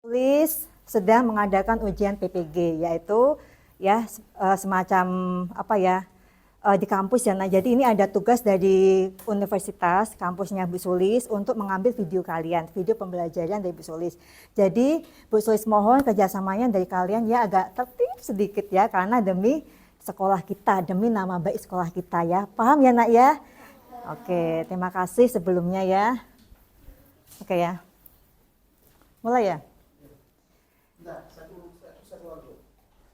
Tulis sedang mengadakan ujian PPG, yaitu semacam di kampus ya. Nah, jadi ini ada tugas dari universitas kampusnya Bu Sulis untuk mengambil video kalian, video pembelajaran dari Bu Sulis. Jadi Bu Sulis mohon kerjasamanya dari kalian ya agak tertib sedikit ya, karena demi sekolah kita, demi nama baik sekolah kita ya. Paham ya Nak ya? Oke, terima kasih sebelumnya ya. Oke ya. Mulai ya?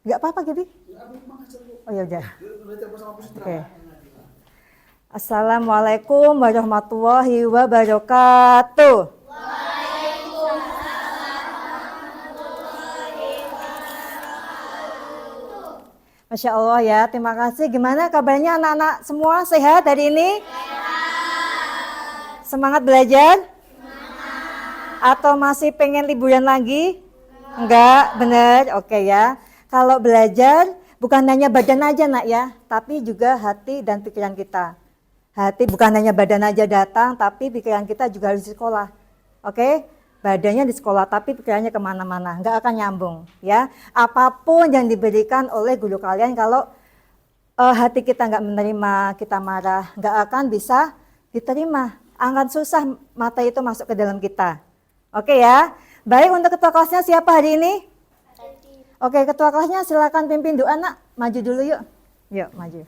Enggak apa-apa gitu. Oh ya udah. Oke. Assalamualaikum warahmatullahi wabarakatuh. Masya Allah ya, terima kasih. Gimana kabarnya anak-anak semua, sehat hari ini? Semangat belajar? Atau masih pengen liburan lagi? Enggak, bener, oke ya. Kalau belajar bukan hanya badan aja Nak ya, tapi juga hati dan pikiran kita. Hati bukan hanya badan aja datang, tapi pikiran kita juga harus di sekolah. Oke? Badannya di sekolah, tapi pikirannya kemana-mana, enggak akan nyambung ya. Apapun yang diberikan oleh guru kalian, kalau hati kita enggak menerima, kita marah, enggak akan bisa diterima. Akan susah materi itu masuk ke dalam kita. Oke ya. Baik, untuk ketua kelasnya siapa hari ini? Oke, ketua kelasnya silakan pimpin doa Nak. Maju dulu yuk. Yuk, maju.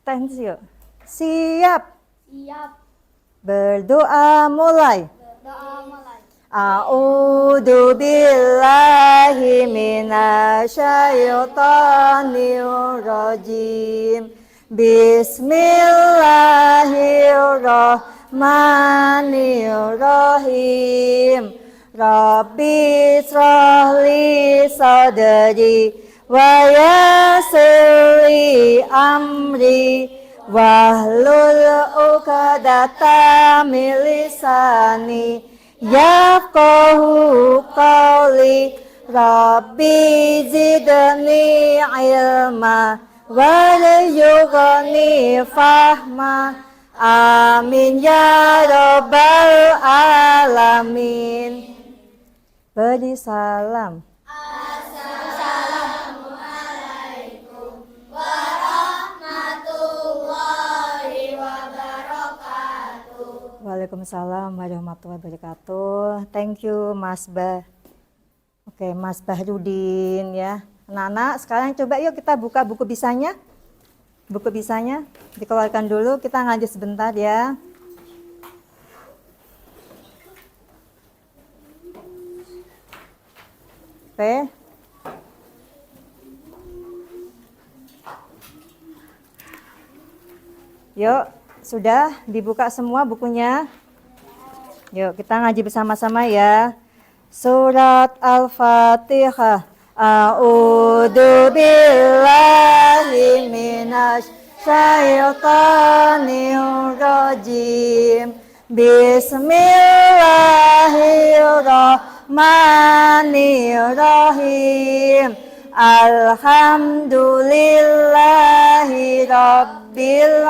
Atensi yuk. Siap. Siap. Berdoa mulai. Berdoa mulai. A'udzu billahi minasyaitonir rajim. Bismillahirrahmanirrahim. Rabbi shrah li sadri wa yassir li amri wahlul 'uqdatam min lisani yafqahu qawli. Rabbi zidni ilma warzuqni fahma. Amin ya rabbal alamin. Beri salam. Assalamualaikum warahmatullahi wabarakatuh. Waalaikumsalam warahmatullahi wabarakatuh. Thank you Mas Bah. Oke, Mas Bahrudin ya. Anak-anak, sekarang coba yuk kita buka buku bisanya. Buku bisanya dikeluarkan dulu, kita ngaji sebentar ya. Oke. Yuk, sudah dibuka semua bukunya? Yuk, kita ngaji bersama-sama ya. Surat Al-Fatihah. A'udzu billahi minasy syaithanir rajim. Bismillahirrahmanirrahim. Alhamdulillahi rabbil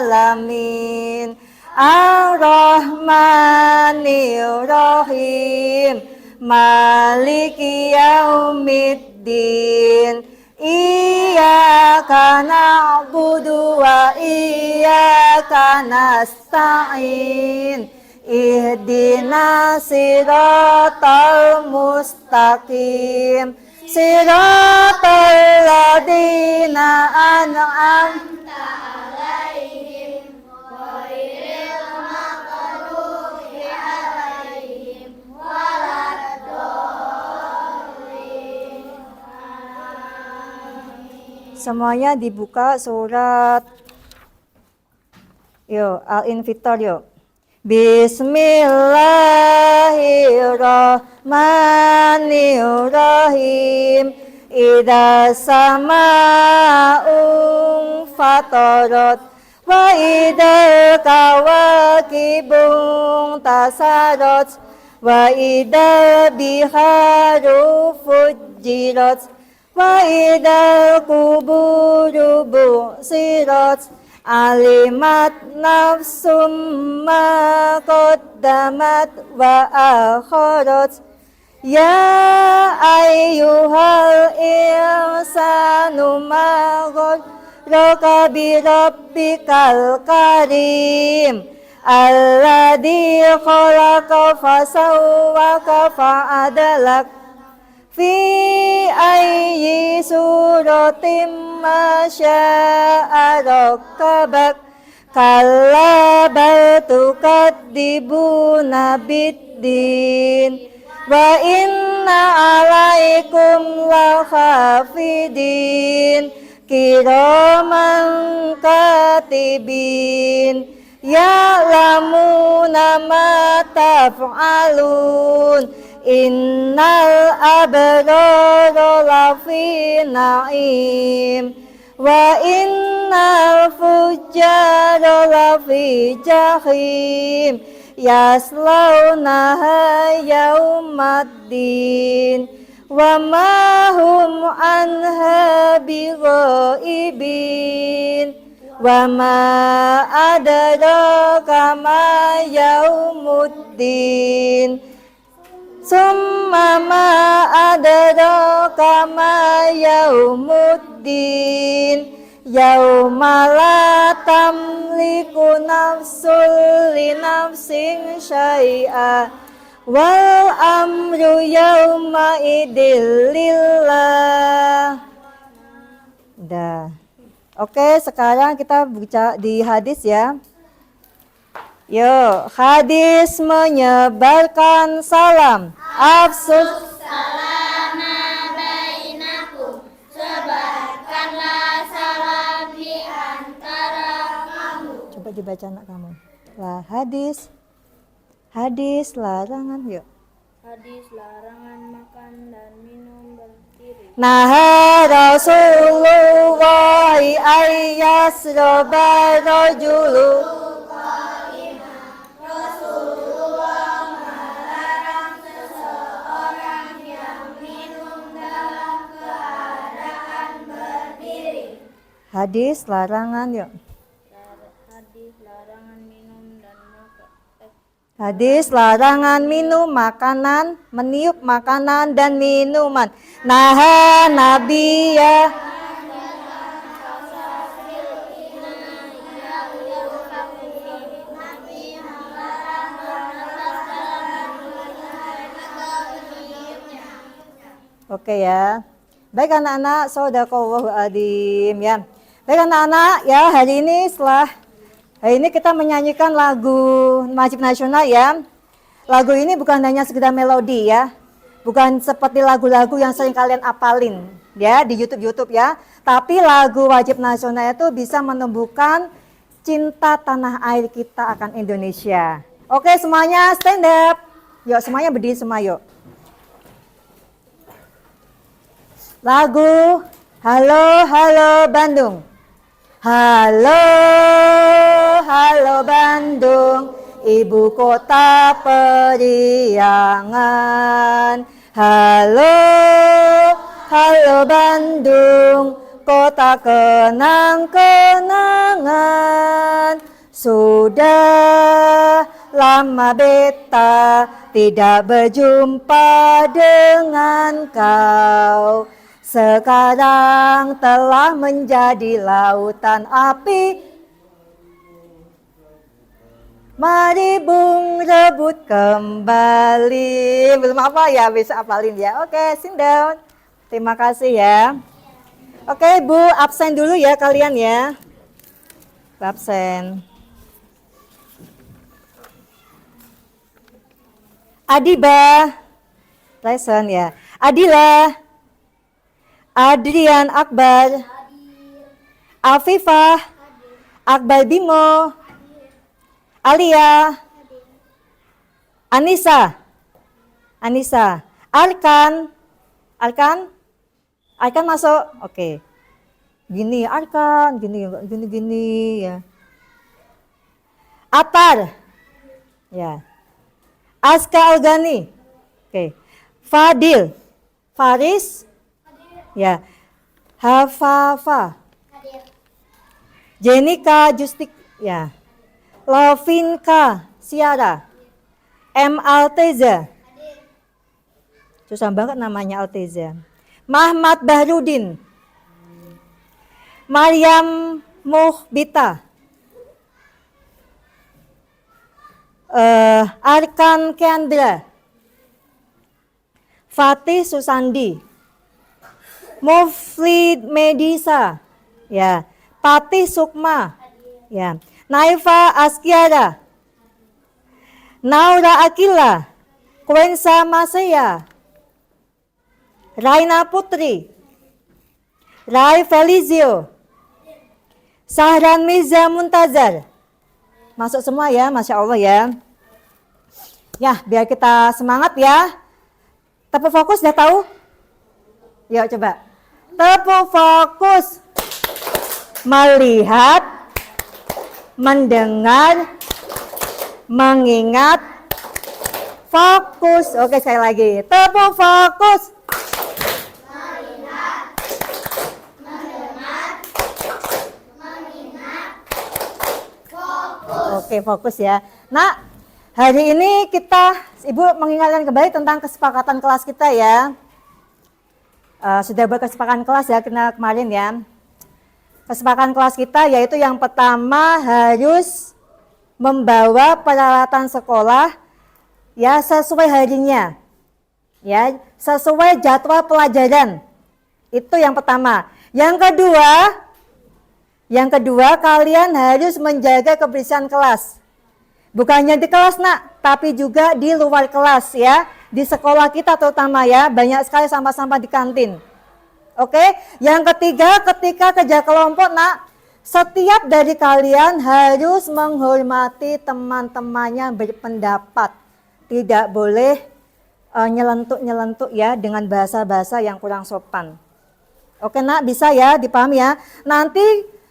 alamin. Ar-Rahmanir-Rahim. Maliki yaumiddin. Iyyaka na'budu wa iyyaka nasta'in. Ihdinas siratal mustaqim. Siratal ladzina an'amta Alaihim ghairil maghdubi alaihim waladdallin. Semuanya dibuka surat Al-Infitar yuk. Bismillahirrahmanirrahim. Idza sama'un fatarat wa idzal kawakibun tasarat wa idzal biharu fujjirat wa idzal quburu bu'sirat alimat nafsum ma qaddamat wa akharat. Ya ayyuhal insanu ma gharraka bi rabbikal karim alladzi khalaqaka fasawwaka fa'adalak fi ayyi suratim ma syaa rakkabak kalla bal tukadzibuna biddin wa inna alaikum lahafidin kiraman katibin ya'lamuna ma taf'alun innal abrara lafi na'im wa innal fujjara lafi jahim yaslaunaha yaumaddin wa ma hum anha bighaibin wa ma adraka ma yaumuddin summa ma adraka ma yaumuddin yauma la tamliku nafsul li nafsin syai'a wal amru yauma idil lillah. Dah. Oke, sekarang kita baca di hadis ya. Yuk, hadis menyebarkan salam. Afsus salama bainakum, sebarkanlah salam di antara kamu. Coba dibaca anak kamu. Lah hadis larangan yuk. Hadis larangan makan dan minum berdiri. Nah Rasulullah ayyasroba rajulu Rasulullah melarang seseorang yang minum dalam keadaan berdiri. hadis larangan yuk. Hadis larangan minum dan makan. Hadis larangan minum makanan, meniup makanan dan minuman. Nah Nabi ya Oke ya. Baik anak-anak, shadaqallahu adzim ya. Baik anak-anak ya, hari ini kita menyanyikan lagu wajib nasional ya. Lagu ini bukan hanya sekedar melodi ya. Bukan seperti lagu-lagu yang sering kalian apalin ya di YouTube ya. Tapi lagu wajib nasional itu bisa menumbuhkan cinta tanah air kita akan Indonesia. Oke, semuanya stand up. Yuk, semuanya berdiri semua yuk. Lagu Halo Halo Bandung. Halo Halo Bandung, ibu kota periangan. Halo Halo Bandung, kota kenang-kenangan. Sudah lama beta tidak berjumpa dengan kau. Sekarang telah menjadi lautan api. Mari bung rebut kembali. Belum apa ya, bisa apalin ya. Oke, sit down. Terima kasih ya. Oke, Bu, absen dulu ya kalian ya. Absen. Adiba. Present ya. Adila. Adrian Akbar, Afifah, Akbar Bimo, Alia, Anissa, Arkan masuk, oke. Gini Arkan, gini ya. Atar, ya. Aska Algani, oke. Fadil, Faris. Ya, Hafafa, Jenika Justik, ya. Lovinka Siara. M. Alteza. Susah banget namanya Alteza. Mahmad Bahrudin. Maryam Muhbita. Arkan Kendra. Fatih Susandi. Muflid Medisa. Ya. Patih Sukma. Ya. Naifa Askiara. Naura Akila. Kwensa Masaya. Raina Putri. Rai Felizio. Sahran Miza Muntazar. Masuk semua ya, Masya Allah ya. Ya, biar kita semangat ya. Tepuk fokus, udah tahu? Yuk coba. Tepuk fokus. Melihat, mendengar, mengingat, fokus. Oke, sekali lagi. Tepuk fokus. Melihat, mendengar, mengingat, fokus. Oke, fokus ya. Nah, hari ini Ibu mengingatkan kembali tentang kesepakatan kelas kita ya. Sudah berkesepakatan kelas ya kemarin ya. Kesepakatan kelas kita yaitu yang pertama harus membawa peralatan sekolah ya sesuai harinya. Ya, sesuai jadwal pelajaran. Itu yang pertama. Yang kedua kalian harus menjaga kebersihan kelas. Bukan hanya di kelas nak, tapi juga di luar kelas ya. Di sekolah kita terutama ya, banyak sekali sampah-sampah di kantin. Oke, yang ketiga ketika kerja kelompok nak, setiap dari kalian harus menghormati teman-temannya berpendapat. Tidak boleh nyelentuk-nyelentuk ya dengan bahasa-bahasa yang kurang sopan. Oke nak, bisa ya, dipahami ya. Nanti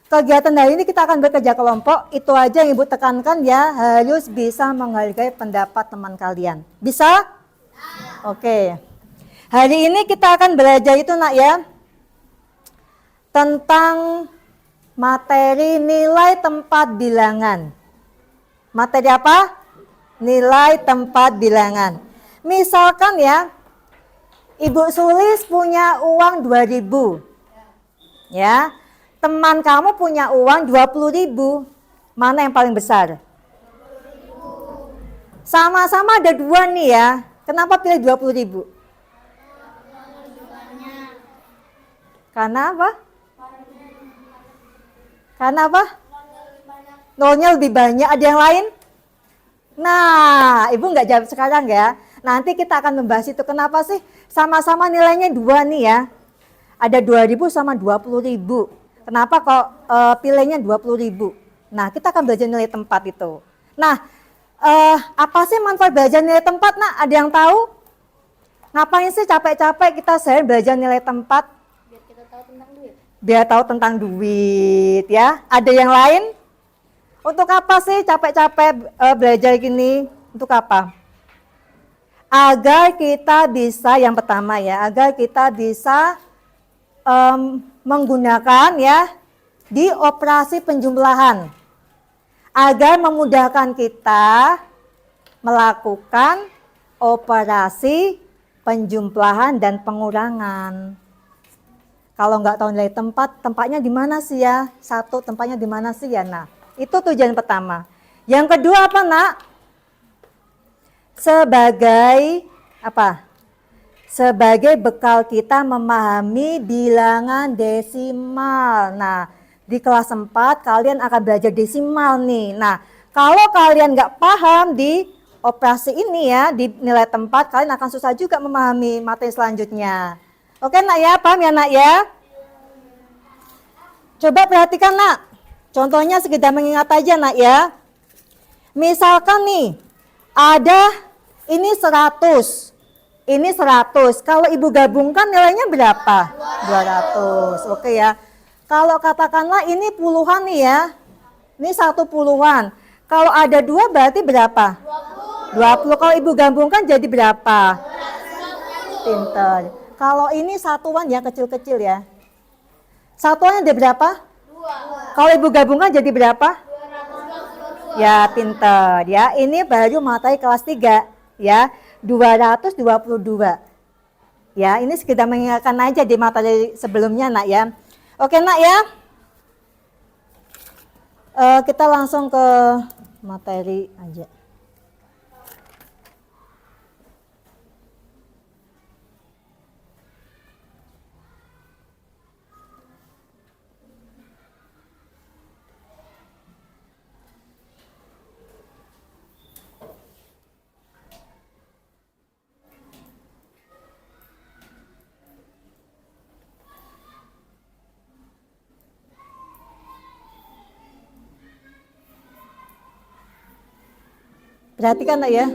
kegiatan hari ini kita akan bekerja kelompok, itu aja yang Ibu tekankan ya, harus bisa menghargai pendapat teman kalian. Bisa? Oke. Hari ini kita akan belajar itu nak ya, tentang materi nilai tempat bilangan. Materi apa? Nilai tempat bilangan. Misalkan ya, Ibu Sulis punya uang 2.000. Ya. Teman kamu punya uang 20.000. Mana yang paling besar? 20.000. Sama-sama ada dua nih ya. Kenapa pilih 20.000? Karena apa? Karena apa? Nolnya lebih banyak. Ada yang lain? Nah, Ibu nggak jawab sekarang ya. Nanti kita akan membahas itu. Kenapa sih sama-sama nilainya 2 nih ya? Ada 2.000 sama 20.000. Kenapa kok pilihnya 20.000? Nah, kita akan belajar nilai tempat itu. Nah, apa sih manfaat belajar nilai tempat? Nah, ada yang tahu? Ngapain sih capek-capek kita sehari belajar nilai tempat? Biar kita tahu tentang duit. Biar tahu tentang duit ya. Ada yang lain? Untuk apa sih capek-capek belajar gini? Untuk apa? Agar kita bisa, yang pertama ya, agar kita bisa menggunakan ya di operasi penjumlahan agar memudahkan kita melakukan operasi penjumlahan dan pengurangan. Kalau nggak tahu nilai tempat, tempatnya di mana sih ya? Satu, tempatnya di mana sih ya? Nah, itu tujuan pertama. Yang kedua apa nak? Sebagai apa? Sebagai bekal kita memahami bilangan desimal. Nah, di kelas 4 kalian akan belajar desimal nih. Nah, kalau kalian nggak paham di operasi ini ya, di nilai tempat, kalian akan susah juga memahami materi selanjutnya. Oke nak ya, paham ya nak ya? Coba perhatikan nak, contohnya sekedar mengingat aja nak ya. Misalkan nih, ada ini 100. Ini 100, kalau Ibu gabungkan nilainya berapa? 200, oke ya. Kalau katakanlah ini puluhan nih ya, ini 1 puluhan. Kalau ada 2 berarti berapa? 20, kalau Ibu gabungkan jadi berapa? 200. Pinter. Kalau ini satuan ya, kecil-kecil ya. Satuannya ada berapa? 2. Kalau ibu gabungkan jadi berapa? Ya, pinter ya. Ini baru materi kelas 3 ya. 222. Ya, ini sekedar mengingatkan aja di materi sebelumnya, Nak ya. Oke, Nak ya. Kita langsung ke materi aja. Perhatikan, Nak ya.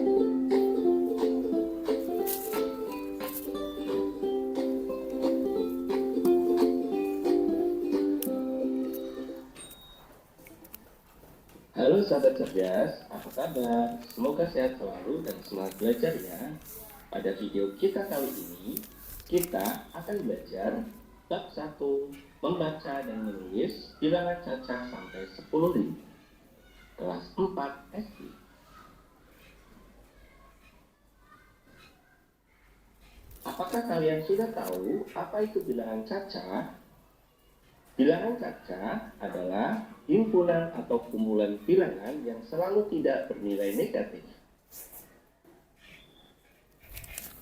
Halo sahabat cerdas, apa kabar? Semoga sehat selalu dan semangat belajar ya. Pada video kita kali ini, kita akan belajar bab 1, membaca dan menulis bilangan cacah sampai 10.000. Kelas 4 SD. Apakah kalian sudah tahu apa itu bilangan cacah? Bilangan cacah adalah himpunan atau kumpulan bilangan yang selalu tidak bernilai negatif.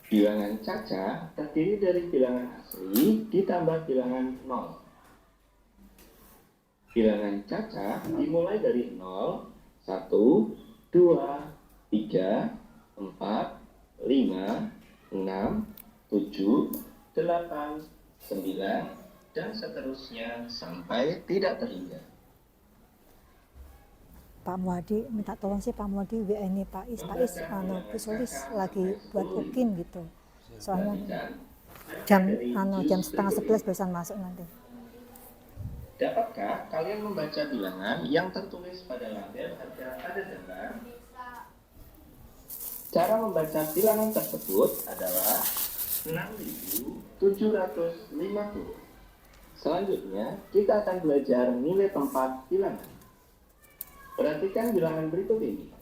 Bilangan cacah terdiri dari bilangan asli ditambah bilangan 0. Bilangan cacah dimulai dari 0, 1, 2, 3, 4, 5, 6, 7, 8, 9, dan seterusnya sampai tidak terhingga. Pak Muadi minta tolong sih Pak Muadi WA ini Pak Is visualis lagi buat ukin gitu. Soalnya jam setengah 11 barusan masuk nanti. Dapatkah kalian membaca bilangan yang tertulis pada label ada gambar? Cara membaca bilangan tersebut adalah 6.750. Selanjutnya, kita akan belajar nilai tempat bilangan. Perhatikan bilangan berikut ini.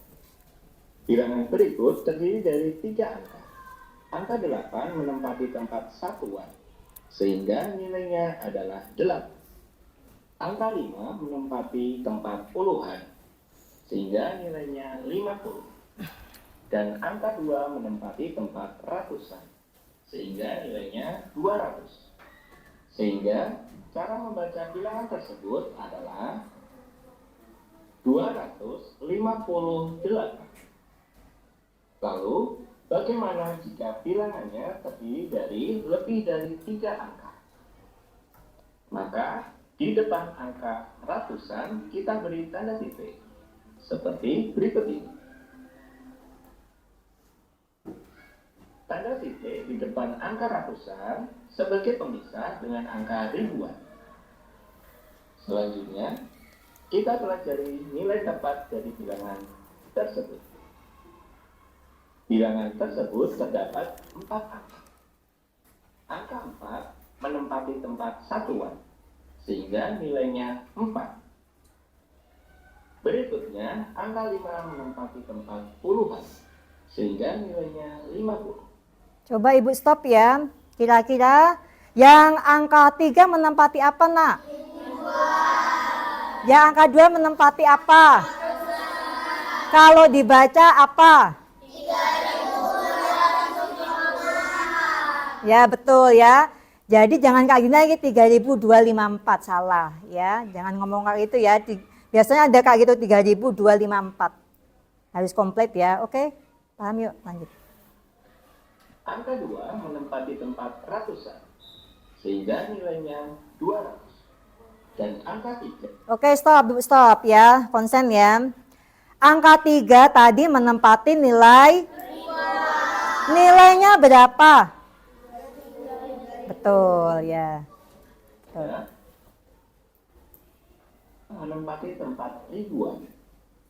Bilangan berikut terdiri dari 3 angka. Angka 8 menempati tempat satuan, sehingga nilainya adalah 8. Angka 5 menempati tempat puluhan, sehingga nilainya 50. Dan angka 2 menempati tempat ratusan, sehingga nilainya 200. Sehingga cara membaca bilangan tersebut adalah 258. Lalu, bagaimana jika bilangannya terdiri dari lebih dari 3 angka? Maka, di depan angka ratusan, kita beri tanda titik, seperti berikut ini. Tanda titik di depan angka ratusan sebagai pemisah dengan angka ribuan. Selanjutnya, kita pelajari nilai tepat dari bilangan tersebut. Bilangan tersebut terdapat 4 angka. Angka 4 menempati tempat satuan, sehingga nilainya 4. Berikutnya, angka 5 menempati tempat puluhan, sehingga nilainya 50. Coba Ibu stop ya. Kira-kira yang angka 3 menempati apa, Nak? Yang angka 2 menempati apa? Kalau dibaca apa? Ya, betul ya. Jadi jangan kayak gini lagi 3.254 salah ya. Jangan ngomong kayak gitu ya. Biasanya ada kayak gitu 3.254. Harus komplit ya. Oke? Paham yuk, lanjut. Angka 2 menempati tempat ratusan, sehingga nilainya 200. Dan angka 3. Oke, stop ya. Konsen ya. Angka 3 tadi menempati nilai. Nilainya berapa? Betul ya. Betul. Ya, menempati tempat ribuan,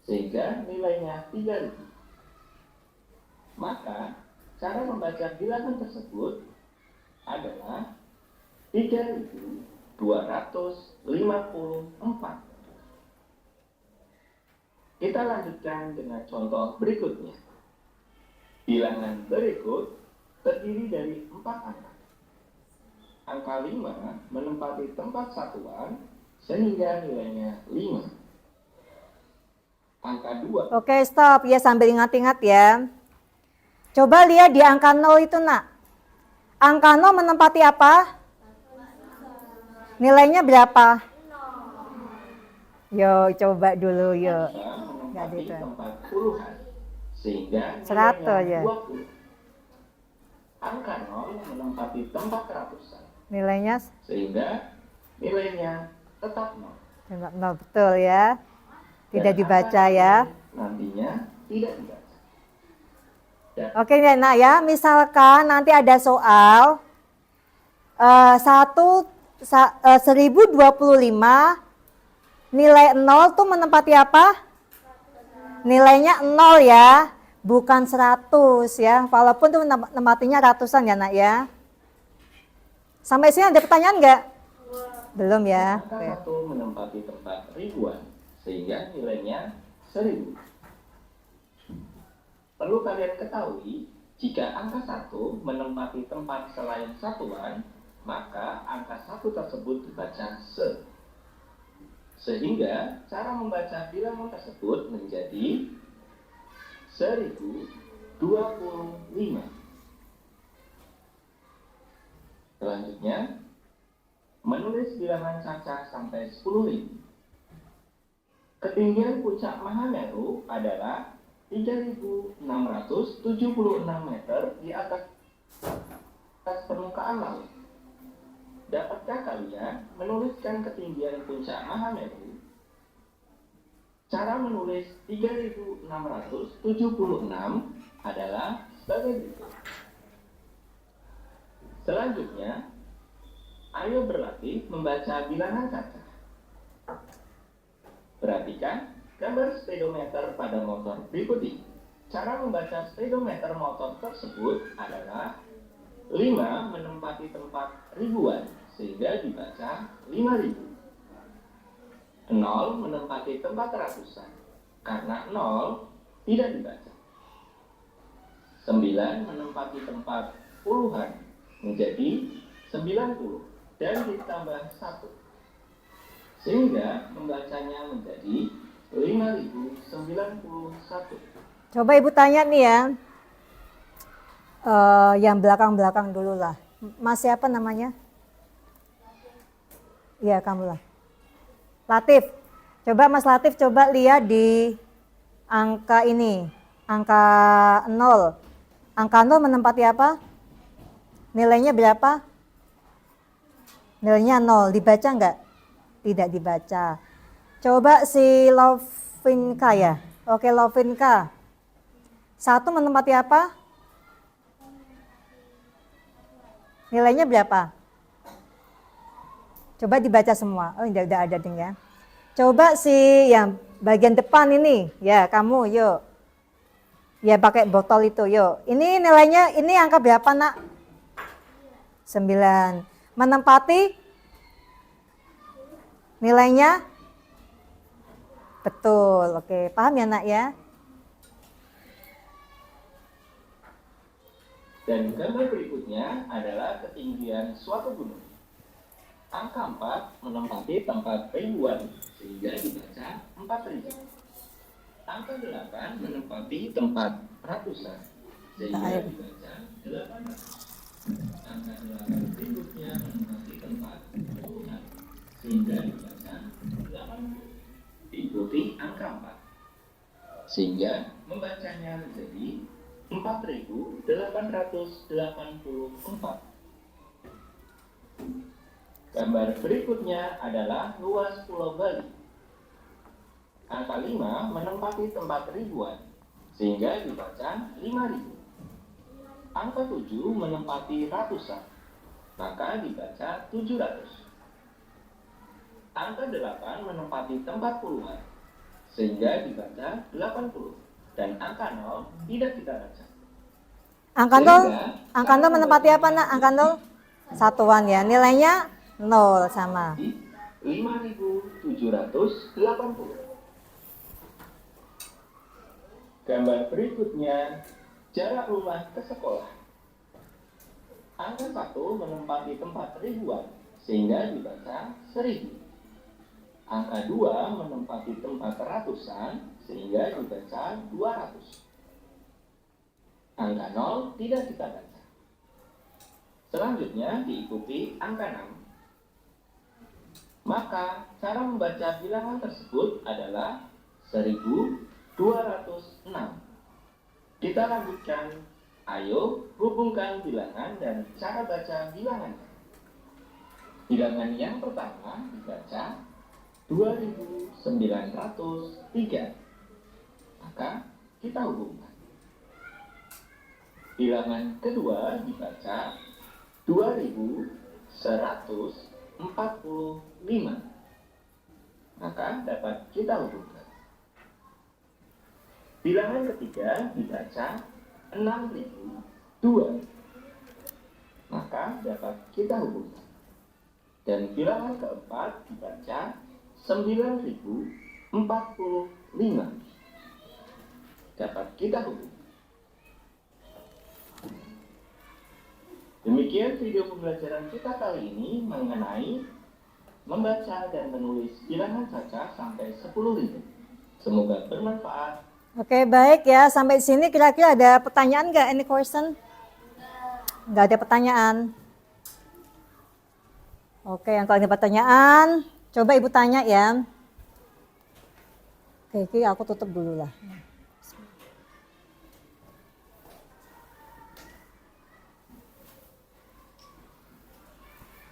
sehingga nilainya 3.000. Maka, cara membaca bilangan tersebut adalah 3.000 254. Kita lanjutkan dengan contoh berikutnya. Bilangan berikut terdiri dari 4 angka. Angka 5 menempati tempat satuan sehingga nilainya 5. Angka 2. Oke, stop ya sambil ingat-ingat ya. Coba lihat di angka 0 itu, Nak. Angka 0 menempati apa? Nilainya berapa? Yo, coba dulu yuk. Nggak Menempati gitu. tempat puluhan sehingga 100 nilainya ya. 20. Angka 0 menempati tempat ratusan Nilainya sehingga nilainya tetap 0. 0 betul ya. Tidak Dan dibaca angka ya. nantinya tidak dibaca. Dan Oke ya, Nak ya. Misalkan nanti ada soal 1025 nilai 0 tuh menempati apa? Nilainya 0 ya, bukan 100 ya. Walaupun tuh menempatinya ratusan ya, Nak ya. Sampai sini ada pertanyaan nggak? Belum ya. angka Oke. 1 menempati tempat ribuan sehingga nilainya 1000. Perlu kalian ketahui, jika angka 1 menempati tempat selain satuan, maka angka 1 tersebut dibaca se. Sehingga cara membaca bilangan tersebut menjadi 1025. Selanjutnya, menulis bilangan cacah sampai 10.000. Ketinggian puncak Mahameru adalah 3.676 meter di atas permukaan laut. Dapatkah kalian menuliskan ketinggian puncak Mahameru? Cara menulis 3.676 adalah sebagai berikut. Selanjutnya, ayo berlatih membaca bilangan cacah. Perhatikan gambar speedometer pada motor berikut ini. Cara membaca speedometer motor tersebut adalah 5 menempati tempat ribuan sehingga dibaca 5.000. 0 menempati tempat ratusan karena 0 tidak dibaca. 9 menempati tempat puluhan menjadi 90 dan ditambah 1 sehingga membacanya menjadi 5.091. Coba Ibu tanya nih ya. Yang belakang-belakang dulu lah. Mas siapa namanya? Iya, kamu lah. Latif. Coba Mas Latif coba lihat di angka ini. Angka 0. Angka 0 menempati apa? Nilainya berapa? Nilainya 0. Dibaca enggak? Tidak dibaca. Coba si Lovinka ya. Oke, Lovinka. 1 menempati apa? Nilainya berapa? Coba dibaca semua. Oh, udah ada ding ya. Coba si yang bagian depan ini, ya kamu yuk. Ya pakai botol itu yuk. Ini nilainya, ini angka berapa Nak? 9. Menempati nilainya? Betul, oke. Paham ya Nak ya? Dan gambar berikutnya adalah ketinggian suatu gunung. Angka 4 menempati tempat ribuan sehingga dibaca 4.000. Angka 8 menempati tempat ratusan sehingga dibaca 800. Angka 8 berikutnya menempati tempat puluhan sehingga dibaca 80. Diikuti angka 4 sehingga membacanya menjadi 4.884. Gambar berikutnya adalah luas Pulau Bali. Angka 5 menempati tempat ribuan sehingga dibaca 5.000. Angka 7 menempati ratusan maka dibaca 700. Angka 8 menempati tempat puluhan sehingga dibaca 80. Dan angka 0 tidak kita baca. Angka 0 menempati apa Nak? Angka 0 satuan ya. Nilainya 0 sama. 5.780. Gambar berikutnya, jarak rumah ke sekolah. Angka 1 menempati tempat ribuan, sehingga dibaca 1000. Angka 2 menempati tempat ratusan, sehingga dibaca 200. Angka 0 tidak kita baca. Selanjutnya diikuti angka 6. Maka cara membaca bilangan tersebut adalah 1206. Kita lanjutkan. Ayo hubungkan bilangan dan cara baca bilangannya. Bilangan yang pertama dibaca 2903. Maka kita hubungkan. Bilangan kedua dibaca 2145. Maka dapat kita hubungkan. Bilangan ketiga dibaca 6002. Maka dapat kita hubungkan. Dan bilangan keempat dibaca 9045. Dapat kita hubungkan. Demikian video pembelajaran kita kali ini mengenai membaca dan menulis bilangan saja sampai 10.000. Semoga bermanfaat. Oke, baik ya. Sampai sini kira-kira ada pertanyaan nggak? Any question? Nggak ada pertanyaan. Oke, yang kalau ada pertanyaan, coba Ibu tanya ya. Oke, aku tutup dulu lah.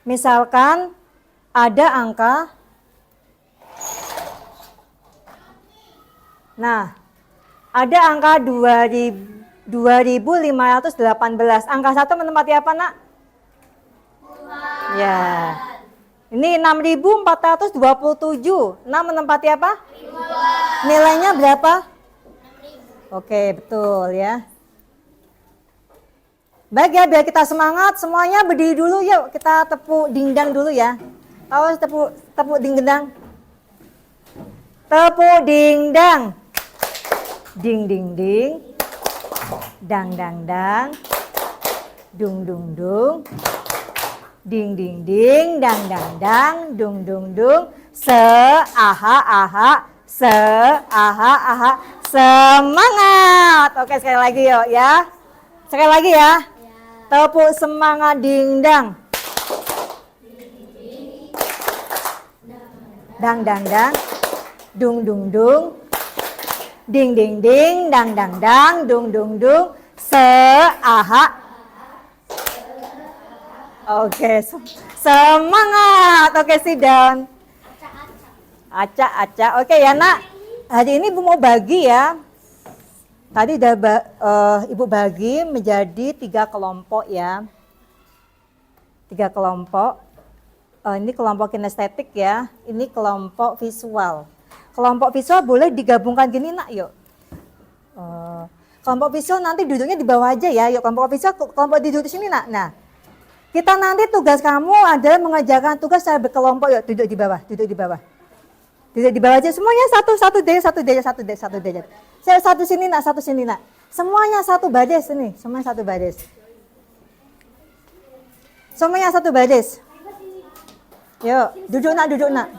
Misalkan ada angka, ada angka 2518. Angka 1 menempati apa, Nak? Ya. Ini 6427. 6 menempati apa? Nilainya berapa? Oke, betul ya. Baik ya, biar kita semangat, semuanya berdiri dulu yuk. Kita tepuk dingdang dulu ya. Tahu tepuk dingdang? Tepuk dingdang. Ding ding ding. Dang dang dang. Dung dung dung. Ding ding ding, dang dang dang, dung dung dung. Se-aha aha, se-aha aha. Semangat. Oke, sekali lagi yuk ya. Sekali lagi ya. Tepuk semangat dingdang. Dang dang dang. Dung dung dung. Ding ding ding, dang dang dang, dung dung dung. Se-aha. Oke, semangat. Oke, sit down. Acak. Oke ya, Nak. Hari ini Ibu mau bagi ya. Tadi udah Ibu bagi menjadi 3 kelompok ya. 3 kelompok. Ini kelompok kinestetik ya. Ini kelompok visual. Kelompok visual boleh digabungkan gini, Nak, yuk. Kelompok visual nanti duduknya di bawah aja ya. Yuk, kelompok visual, kelompok duduk di sini, Nak. Nah, kita nanti tugas kamu adalah mengerjakan tugas secara berkelompok. Yuk, duduk di bawah, duduk di bawah. Duduk di bawah aja semuanya satu derajat. Saya satu sini, Nak, satu sini, Nak. Semuanya satu baris ini, semuanya satu baris. Semuanya satu baris. Yuk, duduk, Nak, duduk, Nak.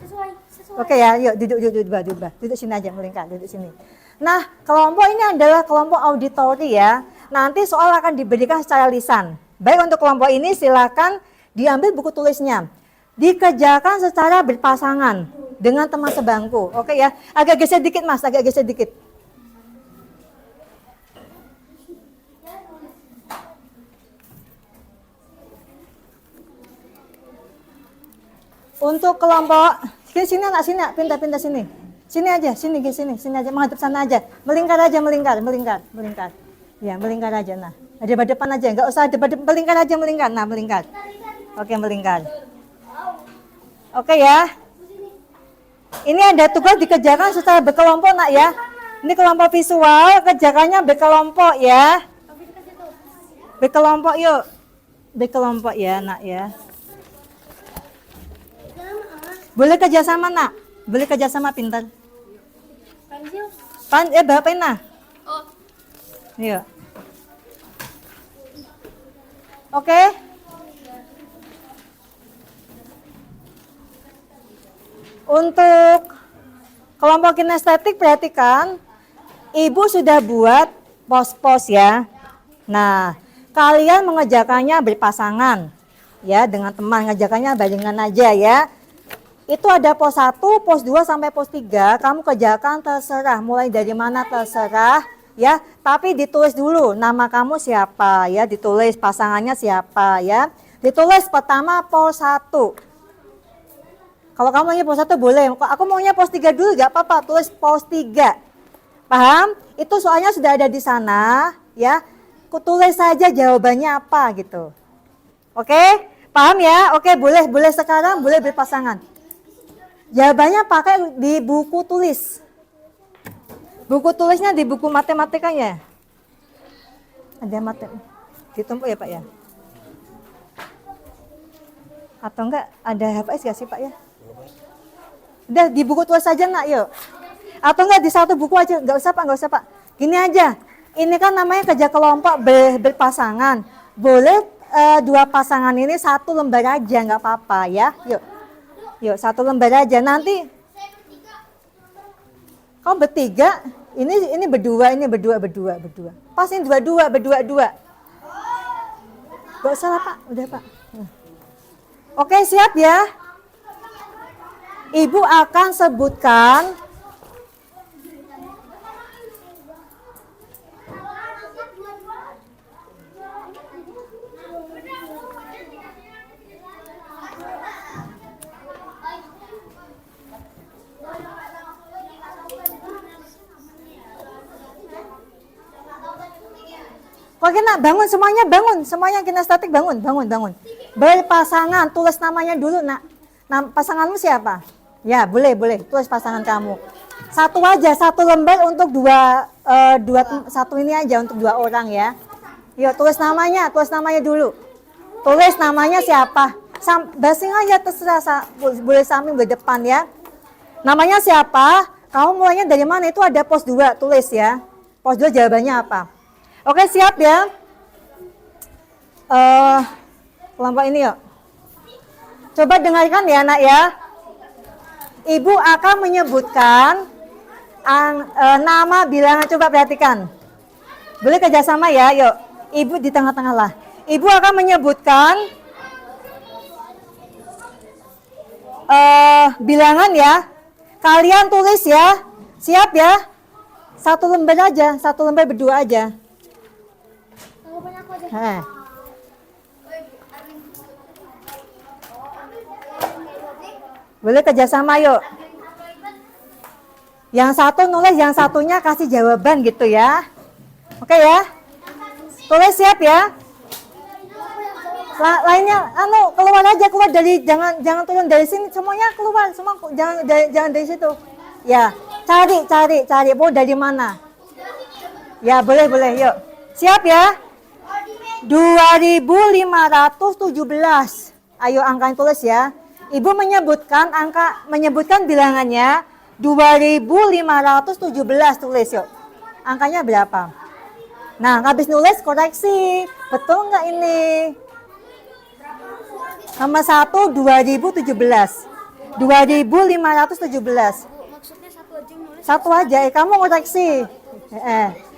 Sesuai. Oke ya, yuk duduk. Duduk sini aja, melingkar, duduk sini. Nah, kelompok ini adalah kelompok auditori ya. Nanti soal akan diberikan secara lisan. Baik, untuk kelompok ini silakan diambil buku tulisnya. Dikerjakan secara berpasangan dengan teman sebangku. Oke ya, agak geser dikit Mas, agak geser dikit. Untuk kelompok sini anak, sini, pindah sini. Sini aja, sini aja, menghadap sana aja. Melingkar aja. Ya, melingkar aja. Nah, depan aja, enggak usah depan, melingkar aja. Nah, melingkar. Oke, melingkar. Oke ya. Ini ada tugas dikerjakan secara berkelompok, Nak ya. Ini kelompok visual, kerjakannya berkelompok ya. Berkelompok yuk. berkelompok ya nak ya. Boleh kerjasama nak, boleh kerjasama pintar. Pensil. Bawa pena. Oh. Iya. Oke. Untuk kelompok kinestetik perhatikan, ibu sudah buat pos-pos ya. Nah, kalian mengerjakannya berpasangan ya, dengan teman ngerjakannya barengan aja ya. Itu ada pos 1, pos 2 sampai pos 3. Kamu kerjakan terserah, mulai dari mana terserah ya. Tapi ditulis dulu nama kamu siapa ya, ditulis pasangannya siapa ya. Ditulis pertama pos 1. Kalau kamu maunya pos 1 boleh. Aku maunya pos 3 dulu gak apa-apa, tulis pos 3. Paham? Itu soalnya sudah ada di sana ya. Kutulis saja jawabannya apa gitu. Oke? Paham ya? Oke, boleh sekarang, boleh berpasangan. Jawabannya pakai di buku tulis. Buku tulisnya di buku matematikanya. Ada ditumpuk ya Pak ya? Atau enggak ada HPS gak sih Pak ya? Udah di buku tulis saja nak yuk. Atau enggak di satu buku aja, enggak usah Pak. Gini aja, ini kan namanya kerja kelompok berpasangan. Boleh 2 pasangan ini 1 lembar aja, enggak apa-apa ya. Yuk 1 lembar aja. Nanti kau bertiga, ini berdua. Pas ini berdua. Gak usah lah Pak, udah Pak. Oke, siap ya. Ibu akan sebutkan Oke nak, bangun semuanya kinestetik bangun. Berpasangan, tulis namanya dulu nak. Pasanganmu siapa? Ya boleh, tulis pasangan kamu. 1 aja, 1 lembar untuk 1 ini aja untuk 2 orang ya. Yuk tulis namanya dulu. Tulis namanya siapa? Basing aja terserah, boleh samping ke depan ya. Namanya siapa? Kamu mulainya dari mana? Itu ada pos 2, tulis ya. Pos 2 jawabannya apa? Oke, siap ya. Kelompok ini yuk. Coba dengarkan ya nak ya. Ibu akan menyebutkan nama bilangan, coba perhatikan. Boleh kerjasama ya, yuk. Ibu di tengah-tengah lah. Ibu akan menyebutkan bilangan ya. Kalian tulis ya. Siap ya. 1 lembar aja, 1 lembar berdua aja. Boleh kerjasama yuk. Yang satu nulis, yang satunya kasih jawaban gitu ya. Oke ya. Tulis, siap ya. Lainnya keluar aja, keluar dari, jangan turun dari sini, semuanya keluar, semua jangan dari situ. Ya, cari mau dari mana? Ya, boleh yuk. Siap ya. 2517. Ayo angka tulis ya. Ibu menyebutkan bilangannya 2517, tulis yuk. Angkanya berapa? Nah, habis nulis koreksi. Betul nggak ini? Nomor 1 2017. 2517. Maksudnya 1 aja nulis. 1 aja, kamu koreksi.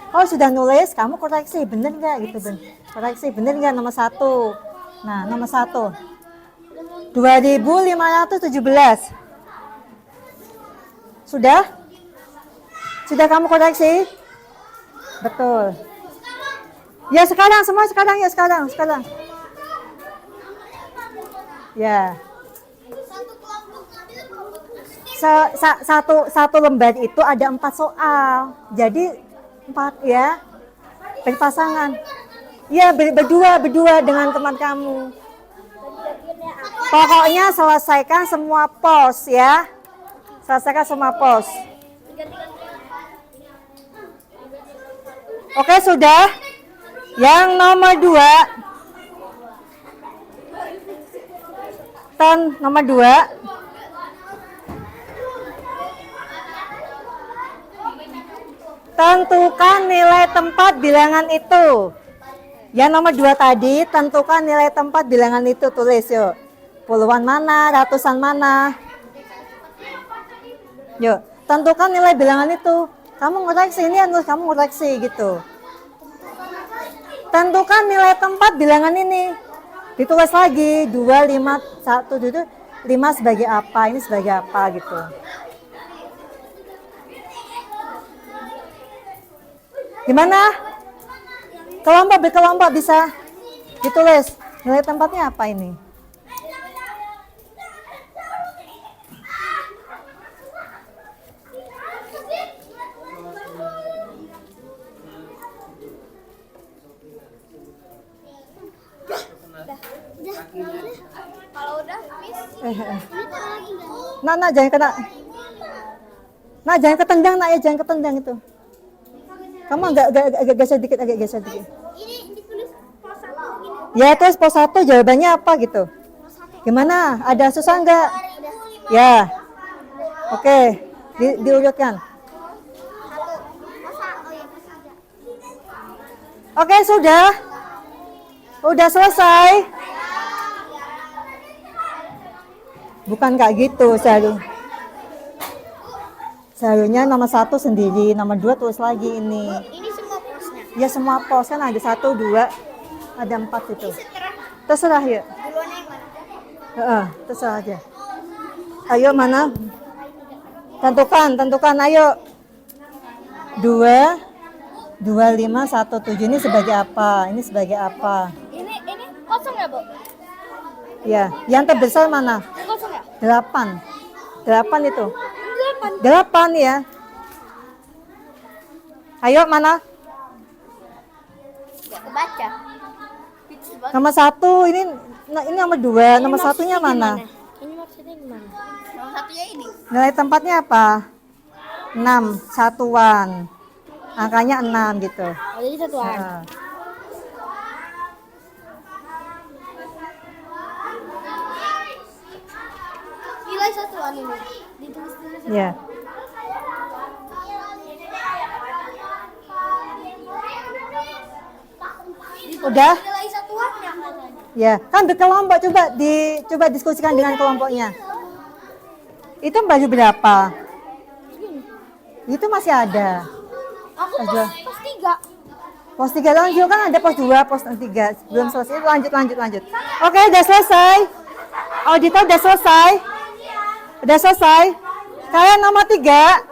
Kalau sudah nulis, kamu koreksi, bener nggak gitu, koreksi bener nggak nomor 1. Nah, nomor 1 2517. Sudah kamu koreksi? Betul. Ya sekarang, semua sekarang ya, sekarang. Ya. Satu lembar itu ada 4 soal. Jadi 4 ya. Berpasangan. Ya, berdua dengan teman kamu. Pokoknya selesaikan semua pos ya. Oke, sudah. Yang nomor 2. Tan nomor 2. Tentukan nilai tempat bilangan itu. Yang nomor 2 tadi, tentukan nilai tempat bilangan itu. Tulis yuk. Puluhan mana, ratusan mana. Yuk, tentukan nilai bilangan itu. Kamu ngoreksi, ini harus kamu ngoreksi gitu. Tentukan nilai tempat bilangan ini. Ditulis lagi, 2, 5, 1, 5 sebagai apa, ini sebagai apa gitu. Gimana? Kelompok berkelompok bisa ditulis. Nilai tempatnya apa ini? Kalau udah, Miss, ini taruh lagi nggak? Nak, jangan kena. Nak, jangan ketendang, nak ya, jangan ketendang itu. Kamu agak geser dikit, agak geser dikit. Ini ditulis pos 1 gini. Ya, terus pos 1 jawabannya apa gitu? Gimana? Ada susah enggak? Ya. Oke, diurutkan. Oke, sudah. Udah selesai. Bukan kayak gitu, seharusnya nomor 1 sendiri, nomor 2 tulis lagi ini. Ini semua posnya. Ya semua pos kan ada 1, 2, ada 4 itu. Terserah ya. Duluan yang mana? Terserah aja. Ayo mana? Tentukan, ayo. 2, 2, 5, 1, 7 ini sebagai apa? Ini sebagai apa? Ini kosong ya, Bu? Ya, yang terbesar mana? Kosong ya? 8. 8 itu. 8. 8 ya. Ayo mana? Nggak kebaca. Nomor 1 ini nomor 2. Nomor satunya mana? Ini maksudnya gimana? Nomor satunya ini. Nilai tempatnya apa? 6 satuan. Angkanya 6 gitu. Oh, jadi satuan. Nah. Nilai satuan ini. Ditulis-tulis. Ya. Udah? Nilai satuannya katanya. Ya, kan berkelompok, coba diskusikan dengan kelompoknya. Itu baju berapa? Itu masih ada. Aku Aja. pos 3. Pos 3 lanjut, kan ada pos 2, pos 3. Belum selesai, lanjut. Oke, udah selesai. Auditor udah selesai. Udah selesai. Kalian nomor 3.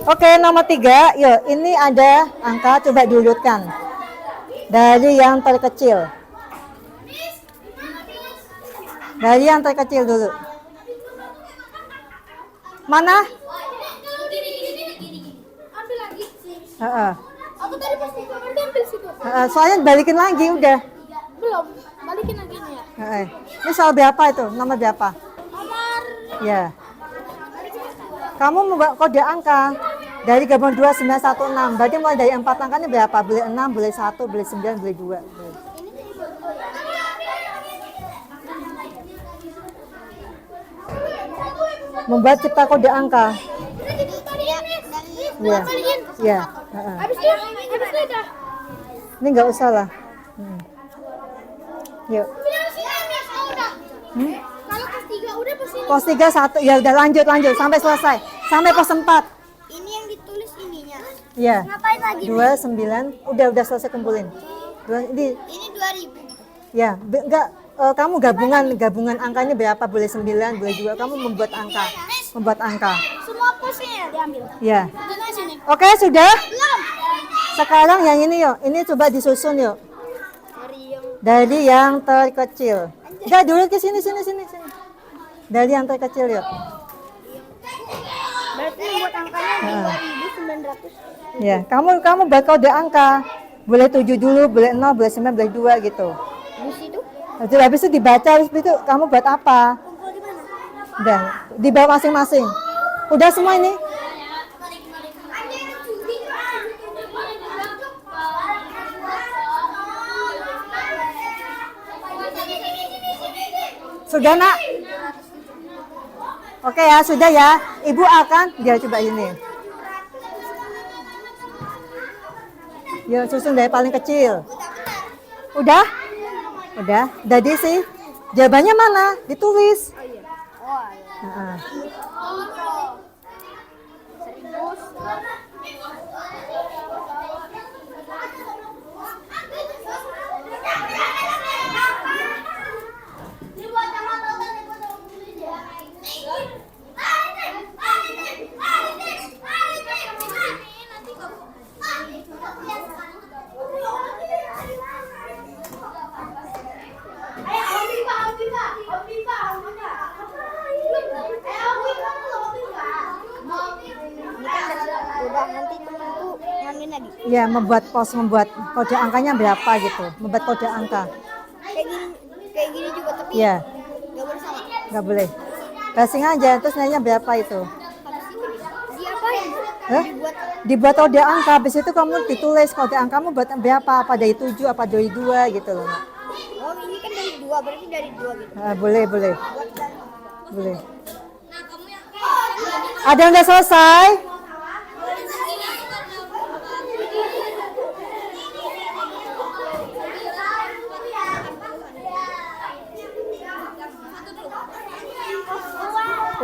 Oke, nomor 3. Yuk, ini ada angka, coba diurutkan. Dari yang terkecil. Dari yang terkecil dulu. Mana? Ambil lagi. Heeh. Aku tadi pos 3 kan diambil situ. Soalnya balikin lagi udah. Belum. Balikin lagi nih ya. Heeh. Ini soal berapa itu? Nomor berapa? Nomor Ya. Kamu membuat kode angka dari gabungan 2916. Berarti mulai dari 4 angkanya berapa? Boleh 6, boleh 1, boleh 9, boleh 2. Membuat cipta kode angka. Ya. Ya. Heeh. habis itu udah. Ini nggak usah lah. Yuk. Bilang sih Miss, udah. Kalau pos 3 udah pos ini. Pos 3 1. Ya udah lanjut sampai selesai. Sampai pos 4. Ini yang ditulis ininya. Ya. Ngapain lagi? 29 udah selesai kumpulin. Ini 2000. Ya, enggak kamu gabungan angkanya berapa? Boleh 9, boleh 2. Kamu membuat angka. Semua posnya diambil. Ya. Jadi sini. Oke, sudah? Belum. Sekarang yang ini yuk. Ini coba disusun yuk. Dari yang terkecil. Enggak, dulu ke sini. Dari yang terkecil yuk. Berarti buat angkanya 2900. Ya, kamu buat kode angka. Boleh 7 dulu, boleh 0, boleh 9, boleh 2 gitu. Di situ Habis itu dibaca, habis itu kamu buat apa? kumpul di mana? Udah, di bawah masing-masing. Udah semua ini? Sudah nak? Oke ya, sudah ya. Ibu akan, dia coba ini. Ya, susun dari paling kecil. Udah? Udah. Jadi sih, jawabannya mana? Ditulis. Oh iya. Nah, udah nanti temanku nganin lagi. ya, membuat kode angkanya berapa gitu. Membuat kode angka. Kayak gini juga tapi Ya, nggak boleh sama. nggak boleh. Basing aja, terus nanya berapa itu. Diapain? Hah? Dibuat kode angka, habis itu kamu ditulis kode angkamu buat berapa, apa dari 7, apa dari 2 gitu loh. Nak. Oh ini kan dari 2, berarti dari 2 gitu. Boleh, boleh. Buat dari Boleh. Ada yang udah selesai?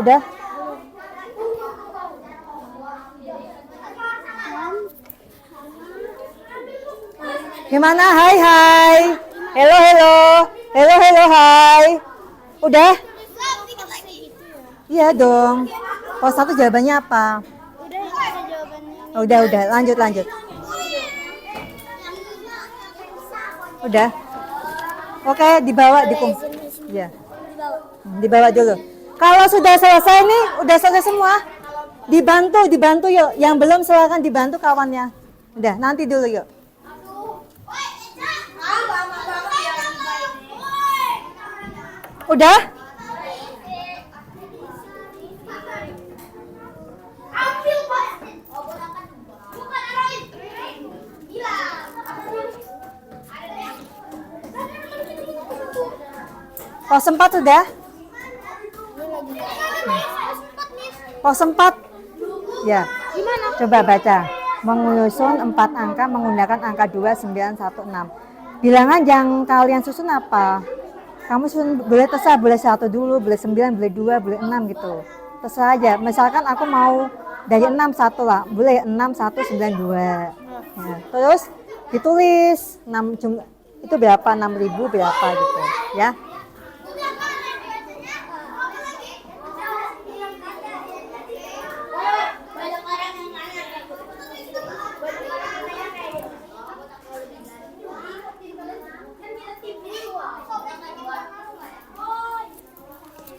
Udah? Gimana? Hai, hai. Hello, hello. Hello, hello, hai. Udah? Iya dong. Kalau satu jawabannya apa? udah ada jawabannya. Udah. Lanjut, lanjut. Udah? Oke, dibawa, Ya. Dibawa dulu. Kalau sudah selesai nih, udah selesai semua. Dibantu yuk. Yang belum silakan dibantu kawannya. Udah, nanti dulu yuk. Udah? Kok sempat sudah? Kok sempat? Ya. Coba baca. Menyusun 4 angka menggunakan angka 2916. Bilangan yang kalian susun apa? Kamu susun boleh terserah, boleh 1 dulu, boleh 9, boleh 2, boleh 6 gitu. Terserah aja. Misalkan aku mau dari 6 1 lah. Boleh 6 1 9 2. Ya. Terus ditulis 6 jumlah itu berapa, 6.000 berapa gitu, ya.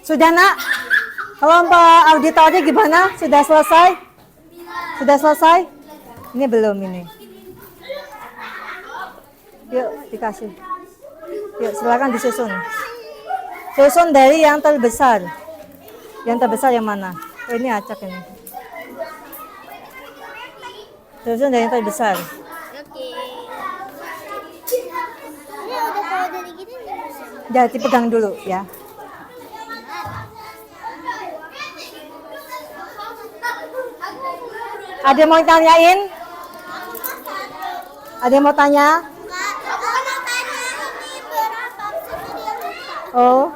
Sudah nak? Kelompok auditornya gimana? Sudah selesai? Sudah selesai? Ini belum ini. Yuk dikasih. Yuk silakan disusun. Susun dari yang terbesar. Yang terbesar yang mana? Oh, ini acak ini. Susun dari yang terbesar. Oke. Ini udah kalau dari gini nggak bisa. Jadi pegang dulu ya. Ada yang mau tanyain? Ada yang mau tanya? Oh,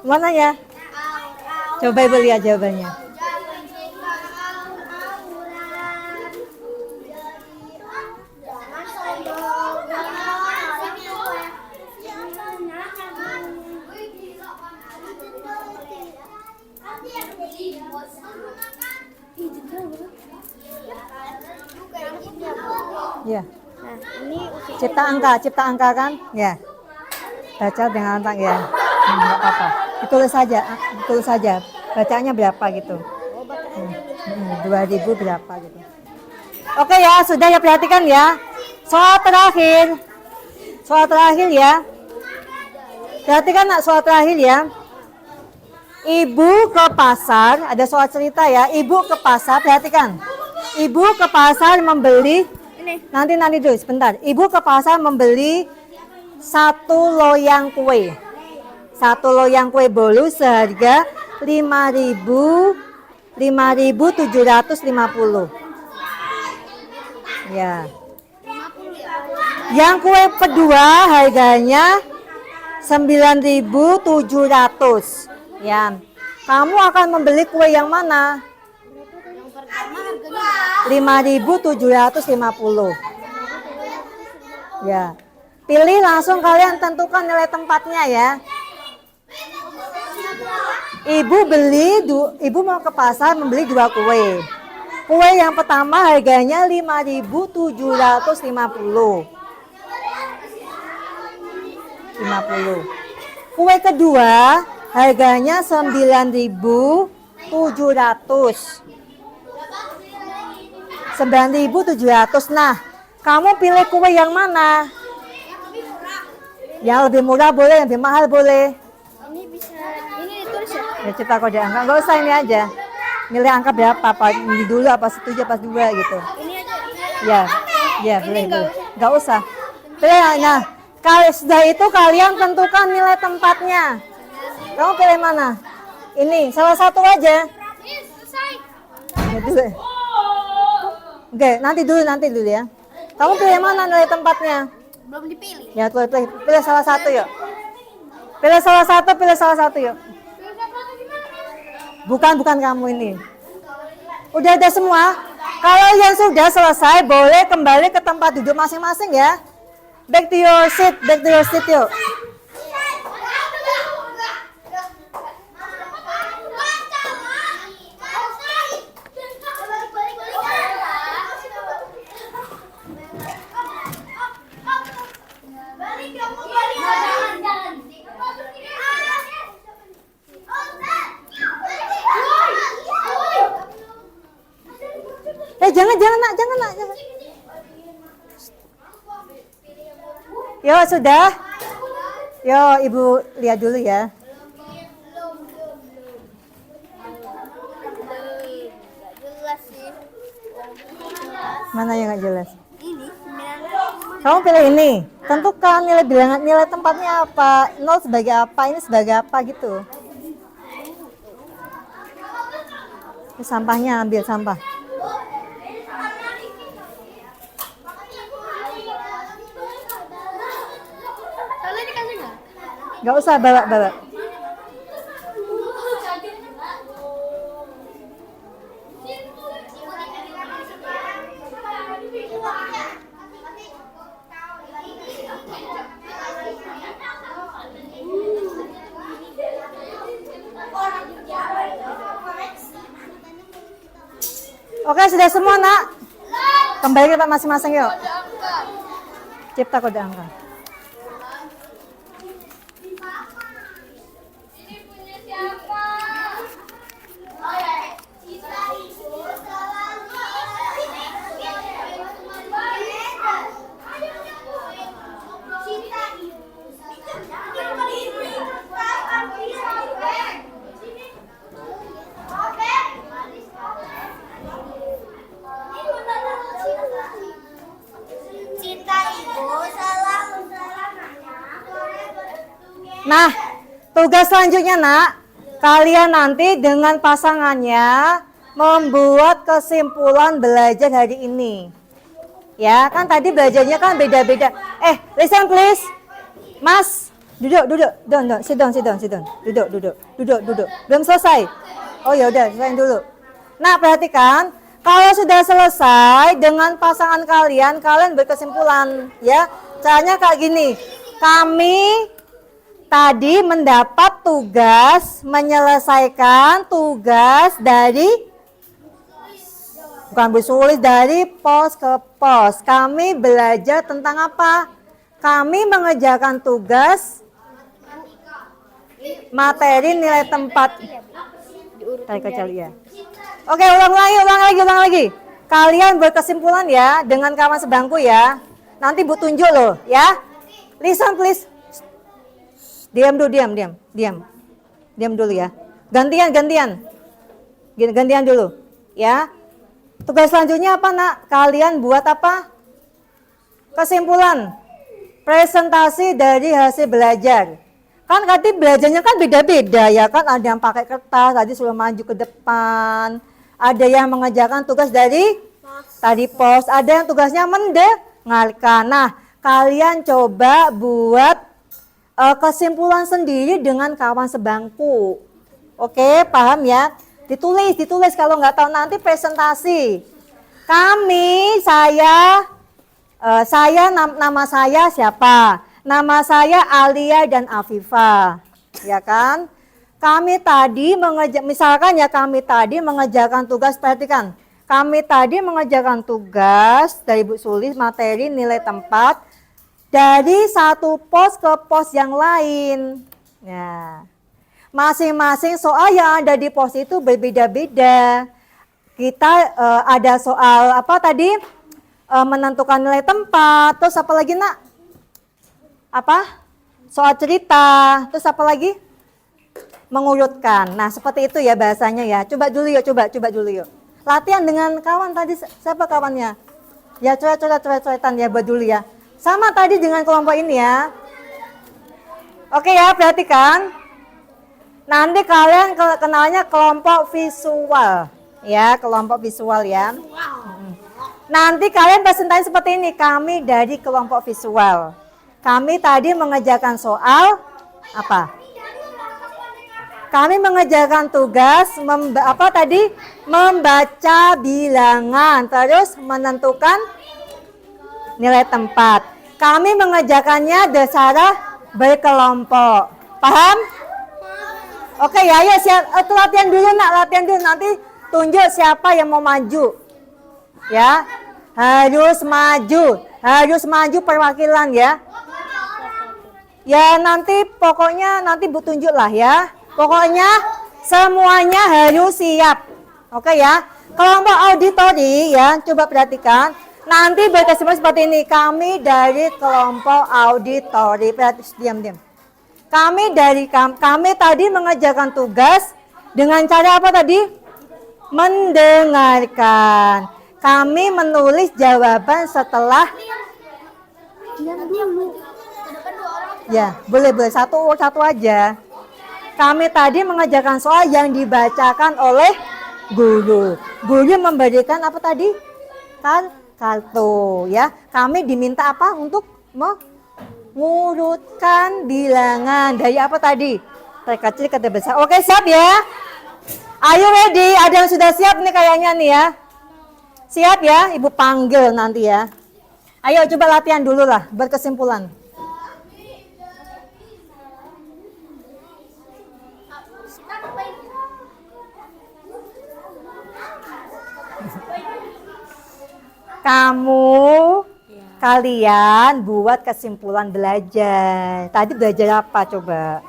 mana ya? Coba ibu lihat jawabannya. Ya. Nah, ini Cipta angka kan? Ya. Baca dengan antang ya. Enggak apa-apa. Ditulis saja. Bacanya berapa gitu. 2.000 berapa gitu. Oke ya, sudah ya, perhatikan ya. Soal terakhir ya. Perhatikan nak, soal terakhir ya. Ibu ke pasar, ada soal cerita ya. Ibu ke pasar, perhatikan. Ibu ke pasar membeli, nanti dulu sebentar. Ibu ke pasar membeli 1 loyang kue. 1 Satu loyang kue bolu seharga 5.750. Ya. Yang kue kedua harganya 9.700. Ya. Kamu akan membeli kue yang mana? Yang pertama harganya 5.750. Ya. Pilih langsung, kalian tentukan nilai tempatnya ya. Ibu mau ke pasar membeli 2 kue. Kue yang pertama harganya 5.750. Kue kedua harganya 9.700. 9.700. Nah, kamu pilih kue yang mana? Yang lebih murah boleh, yang lebih mahal boleh. ini bisa ini ditulis ya. Ya cetak kode angka, nggak usah ini aja. Nilai angka berapa? Apa ini dulu, apa 1 apa 2 gitu. Ini aja. Ya boleh, boleh. Nggak usah. Pilih, nah, kalau sudah itu kalian tentukan nilai tempatnya. Kamu pilih mana? Ini, salah satu aja. Selesai. Ya, dulu. Oke, nanti dulu ya. Kamu pilih mana nilai tempatnya? Belum dipilih. Ya, pilih salah satu yuk. Pilih salah satu yuk. Bukan kamu ini. Udah ada semua? Kalau yang sudah selesai, boleh kembali ke tempat duduk masing-masing ya. Back to your seat yuk. Jangan nak. Yo, sudah. Yo, Ibu lihat dulu ya. Jelas sih. Mana yang nggak jelas? Ini 9. Kamu pilih ini. Tentukan nilai tempatnya apa. 0 sebagai apa, ini sebagai apa gitu. Ini sampahnya, ambil sampah. Kalian dikasih nggak? Nggak usah bawa. Oke, sudah semua nak. Kembali ke tempat masing-masing yuk. Cipta kode angka. Ini punya siapa? Nah, tugas selanjutnya nak, kalian nanti dengan pasangannya membuat kesimpulan belajar hari ini. Ya, kan tadi belajarnya kan beda-beda. Listen please. Mas, duduk. Don't. Sit down. Duduk. Belum selesai. Oh ya udah, selesai dulu. Nah, perhatikan, kalau sudah selesai dengan pasangan kalian berkesimpulan ya. Caranya kayak gini. Kami tadi mendapat tugas menyelesaikan tugas dari dari pos ke pos. Kami belajar tentang apa? Kami mengerjakan tugas materi nilai tempat. Tarik kecil ya. Oke, ulang lagi. Kalian berkesimpulan ya dengan kawan sebangku ya. Nanti Bu tunjuk loh ya. Listen please. Diam dulu ya. Gantian dulu ya. Tugas selanjutnya apa nak? Kalian buat apa? Kesimpulan. Presentasi dari hasil belajar. Kan tadi belajarnya kan beda-beda ya kan, ada yang pakai kertas, tadi suruh maju ke depan. Ada yang mengerjakan tugas dari tadi pos, ada yang tugasnya mendengarkan. Nah, kalian coba buat kesimpulan sendiri dengan kawan sebangku. Oke, paham ya? Ditulis kalau nggak tahu nanti presentasi. Nama saya siapa? Nama saya Alia dan Afifa, ya kan? Kami tadi mengerjakan tugas, perhatikan. Kami tadi mengerjakan tugas dari Bu Sulis, materi nilai tempat dari satu pos ke pos yang lain. Ya. Masing-masing soal yang ada di pos itu berbeda-beda. Kita ada soal apa tadi? Menentukan nilai tempat, terus apa lagi nak? Apa? Soal cerita, terus apa lagi? Mengurutkan. Nah, seperti itu ya bahasanya ya. Coba dulu yuk, coba dulu yuk. Latihan dengan kawan tadi, siapa kawannya? Ya, coret-coretan ya buat dulu ya. Sama tadi dengan kelompok ini ya. Oke ya, perhatikan. Nanti kalian kenalnya kelompok visual. Ya, kelompok visual ya. Nanti kalian presentasi seperti ini, kami dari kelompok visual. Kami tadi mengerjakan soal apa? Kami mengerjakan tugas membaca bilangan, terus menentukan nilai tempat. Kami mengerjakannya secara berkelompok. Paham? Oke ya, ayo siap. Latihan dulu nak, latihan dulu nanti tunjuk siapa yang mau maju. Ya, harus maju perwakilan ya. Ya nanti pokoknya nanti Bu tunjuk lah ya. Pokoknya semuanya harus siap. Oke ya. Kelompok auditori ya, coba perhatikan. Nanti berkesimpulan seperti ini. Kami dari kelompok auditori. Diam. Kami tadi mengerjakan tugas dengan cara apa tadi? Mendengarkan. Kami menulis jawaban setelah Diam dulu. ya, boleh satu aja. Kami tadi mengerjakan soal yang dibacakan oleh guru. Guru memberikan apa tadi? Kartu ya. Kami diminta apa untuk mengurutkan bilangan dari apa tadi? Terkecil ke terbesar. Oke, siap ya? Ayo ready? Ada yang sudah siap nih kayaknya nih ya. Siap ya? Ibu panggil nanti ya. Ayo coba latihan dulu lah berkesimpulan. Kalian buat kesimpulan belajar. Tadi belajar apa coba?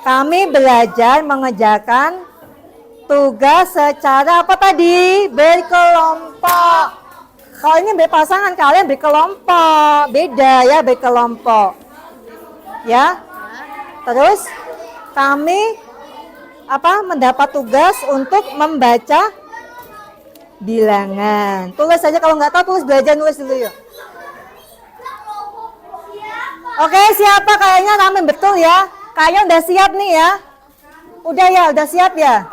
Kami belajar mengerjakan tugas secara apa tadi? Berkelompok. Kalau ini berpasangan, kalian berkelompok. Beda ya berkelompok. Ya. Terus kami mendapat tugas untuk membaca bilangan. Tulis saja, kalau nggak tahu tulis, belajar nulis dulu yuk. Oke, siapa kayaknya ramen betul ya? Kayaknya udah siap nih ya. Udah ya, udah siap ya.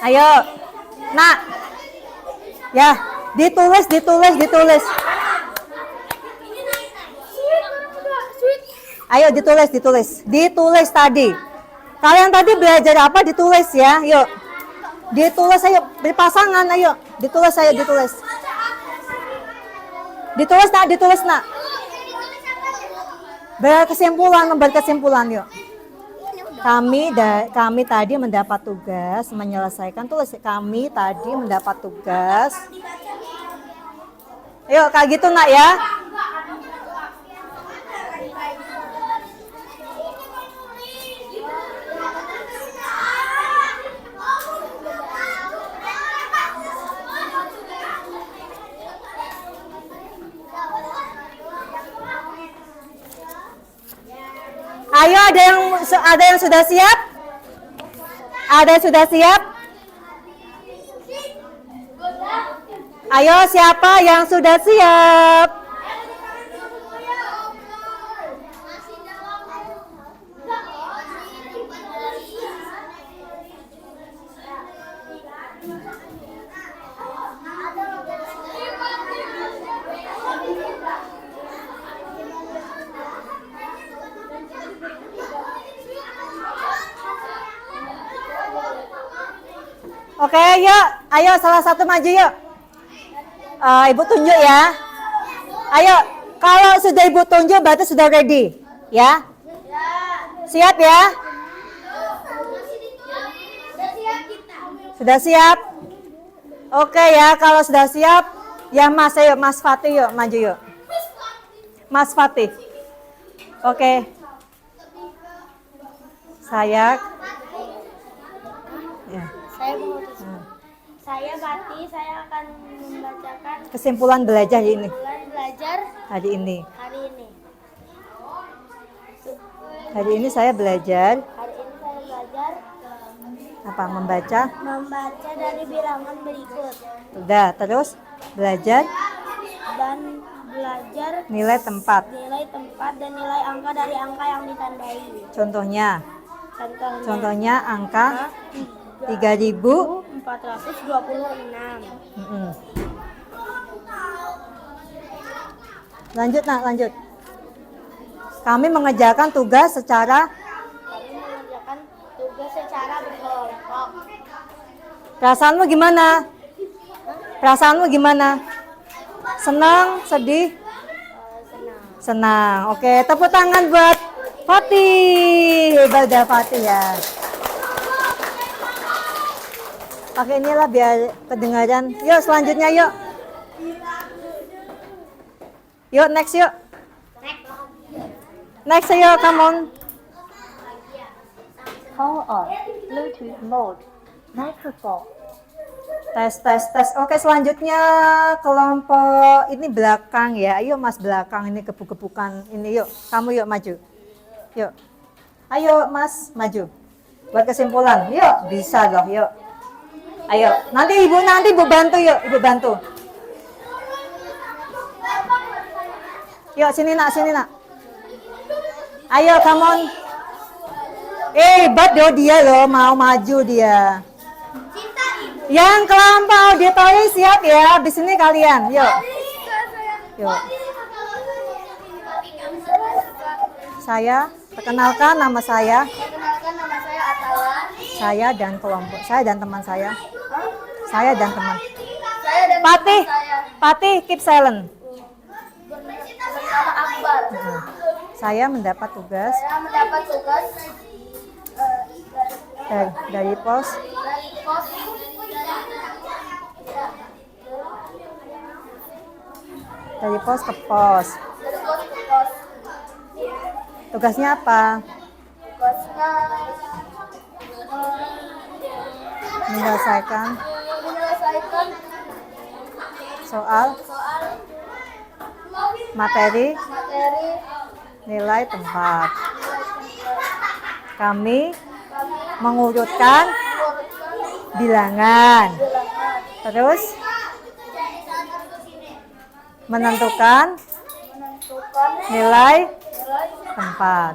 Ayo, nak. Ya, ditulis. Ayo ditulis tadi. Kalian tadi belajar apa? Ditulis ya, yuk. Ditulis ayo, berpasangan ayo. Ditulis. Ditulis nak. Berkesimpulan yuk. Kami tadi mendapat tugas menyelesaikan, tulis kami tadi mendapat tugas. Yuk kayak gitu nak ya. Ayo, ada yang sudah siap? Ada yang sudah siap? Ayo siapa yang sudah siap? Oke, yuk. Ayo salah satu maju yuk. Ibu tunjuk ya. Ayo, kalau sudah Ibu tunjuk berarti sudah ready, ya. Siap ya? Sudah siap? Oke ya, kalau sudah siap, ya Mas, ayo Mas Fatih yuk, maju yuk. Mas Fatih. Oke. Saya. Ya. Saya Bati, saya akan membacakan Kesimpulan belajar ini. belajar Hari ini. hari ini. Hari ini saya belajar Hari ini saya belajar apa? Membaca. membaca dari bilangan berikut Sudah, terus belajar dan belajar nilai tempat. nilai tempat dan nilai angka dari angka yang ditandai. Contohnya Contohnya angka 3.000. 426. Lanjut nak, lanjut. Kami mengerjakan tugas secara Kami mengerjakan tugas secara berkelompok. Perasaanmu gimana? Perasaanmu gimana? Senang, sedih? Senang. Senang. Oke, tepuk tangan buat Fatih. Hebat dah Fatih ya. Pakai inilah biar kedengaran. Yuk selanjutnya yuk. Yuk next yuk. Next yuk, come on. Power on. Bluetooth mode. Microphone. Tes. Oke, selanjutnya kelompok ini belakang ya. Ayo Mas belakang ini gebuk-gebukan ini yuk. Kamu yuk maju. Yuk. Ayo Mas maju. Buat kesimpulan. Yuk, bisa loh, yuk. Ayo, nanti ibu bantu yuk, ibu bantu. Yuk sini nak. Ayo, come on. Hebat dia loh, mau maju dia. Yang kelompok auditori siap ya, di sini kalian, yuk. Yuk. Saya, perkenalkan nama saya. Perkenalkan nama saya Atala. Saya dan kelompok, saya dan teman saya. Saya dan teman. Saya dan Patih, teman saya Patih, keep silent. bersama Akbar. Saya mendapat tugas Saya mendapat tugas dari pos dari pos ke pos. dari pos ke pos. Tugasnya apa? Tugasnya Menyelesaikan menyelesaikan soal soal materi materi nilai tempat. Kami mengurutkan bilangan. Terus menentukan nilai tempat.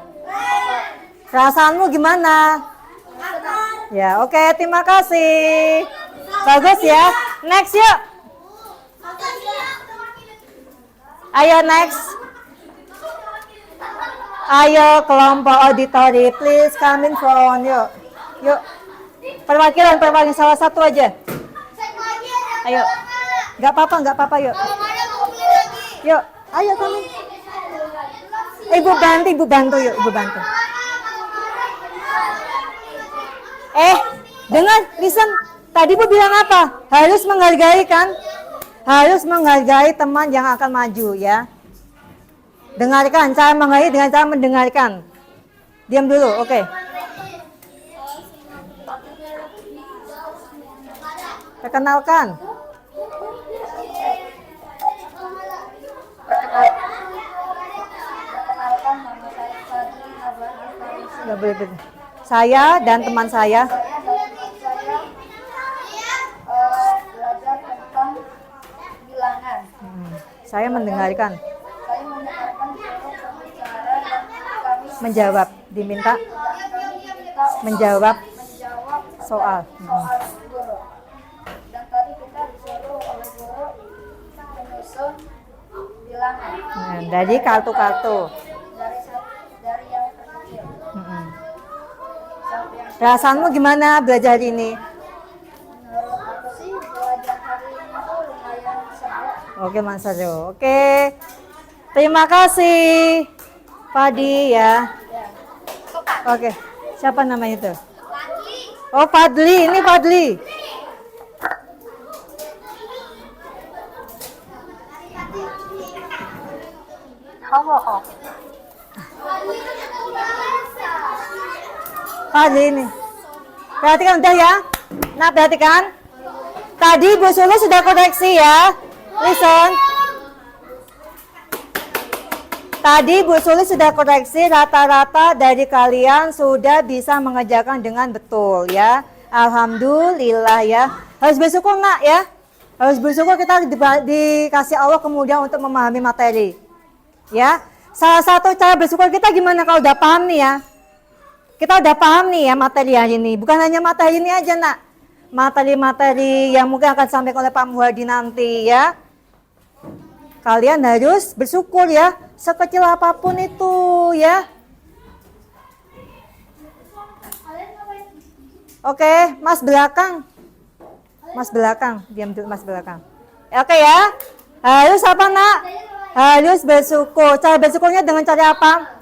Perasaanmu gimana? Ya, oke, terima kasih. Bagus ya. Next yuk. Ayo next. Ayo kelompok auditori, please come in front. Yuk. Perwakilan salah satu aja. Ayo. Nggak apa-apa yuk. Yuk, ayo kami. Ibu bantu yuk, ibu bantu. Dengar, listen. Tadi Bu bilang apa? Harus menghargai kan? Harus menghargai teman yang akan maju ya. Dengarkan, cara menghargai dengan cara mendengarkan. Diam dulu, oke. Perkenalkan. Nggak boleh. Saya dan teman saya belajar tentang Saya mendengarkan. Saya mendengarkan guru berbicara dan kami Menjawab. Diminta diminta untuk menjawab menjawab soal. soal guru. Dan tadi kita disuruh oleh guru menyusun bilangan Nah, dari kartu-kartu. dari yang terkecil Mm-mm. sampai yang Perasaanmu gimana belajar hari ini? menurut aku sih belajar hari ini tuh lumayan seru. Oke, Mas Seru. Oke. Terima kasih. Padi ya. Oke. Siapa namanya itu? Oh, Fadli. Ini Fadli. Power off. Fadli ini. Perhatikan udah ya. Nah, perhatikan. Tadi Bu Sulu sudah koreksi ya. Listen. Tadi Bu Suli sudah koreksi, rata-rata dari kalian sudah bisa mengerjakan dengan betul ya. Alhamdulillah ya. Harus bersyukur nak ya. Harus bersyukur kita dikasih Allah kemudian untuk memahami materi. Ya. Salah satu cara bersyukur kita gimana kalau udah paham nih ya. Kita udah paham nih ya materi hari ini. Bukan hanya materi ini aja nak. Materi-materi yang mungkin akan disampaikan oleh Pak Muhadi nanti ya. Kalian harus bersyukur ya, sekecil apapun itu ya. Oke, Mas belakang. Mas belakang, diam dulu Mas belakang. Oke ya. Harus apa nak? Harus bersyukur. Cara bersyukurnya dengan cara apa?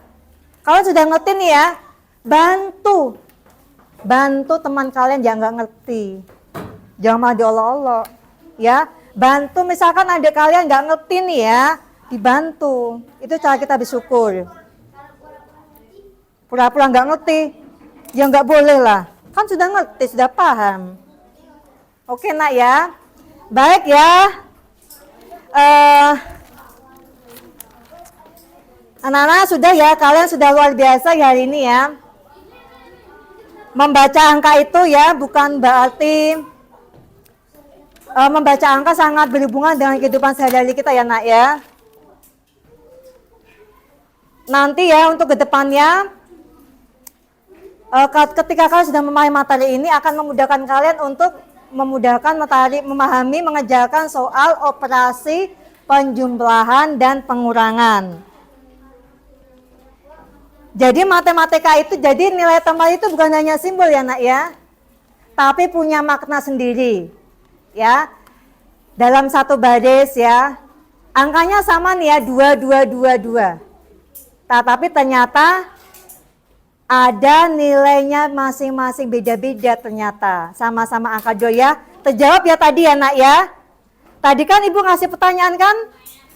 Kalian sudah ngerti nih ya. Bantu. Bantu teman kalian yang nggak ngerti. Jangan malah diolok-olok. Ya. Bantu misalkan adik kalian nggak ngerti nih ya, dibantu. Itu cara kita bersyukur. Pura-pura nggak ngerti, ya nggak boleh lah. Kan sudah ngerti, sudah paham. Oke nak ya. Baik ya. Anak-anak sudah ya, kalian sudah luar biasa ya hari ini ya. Membaca angka itu ya, bukan berarti membaca angka sangat berhubungan dengan kehidupan sehari-hari kita ya nak ya. Nanti ya untuk kedepannya ketika kalian sudah memahami materi ini akan memudahkan kalian untuk memudahkan materi, memahami, mengerjakan soal operasi penjumlahan dan pengurangan. Jadi matematika itu, jadi nilai tambah itu bukan hanya simbol ya nak ya, tapi punya makna sendiri. Ya, dalam satu baris ya, angkanya sama nih ya, 2222. Tapi ternyata ada nilainya masing-masing beda-beda ternyata. Sama-sama angka 2 ya. Terjawab ya tadi ya nak ya. Tadi kan ibu ngasih pertanyaan kan,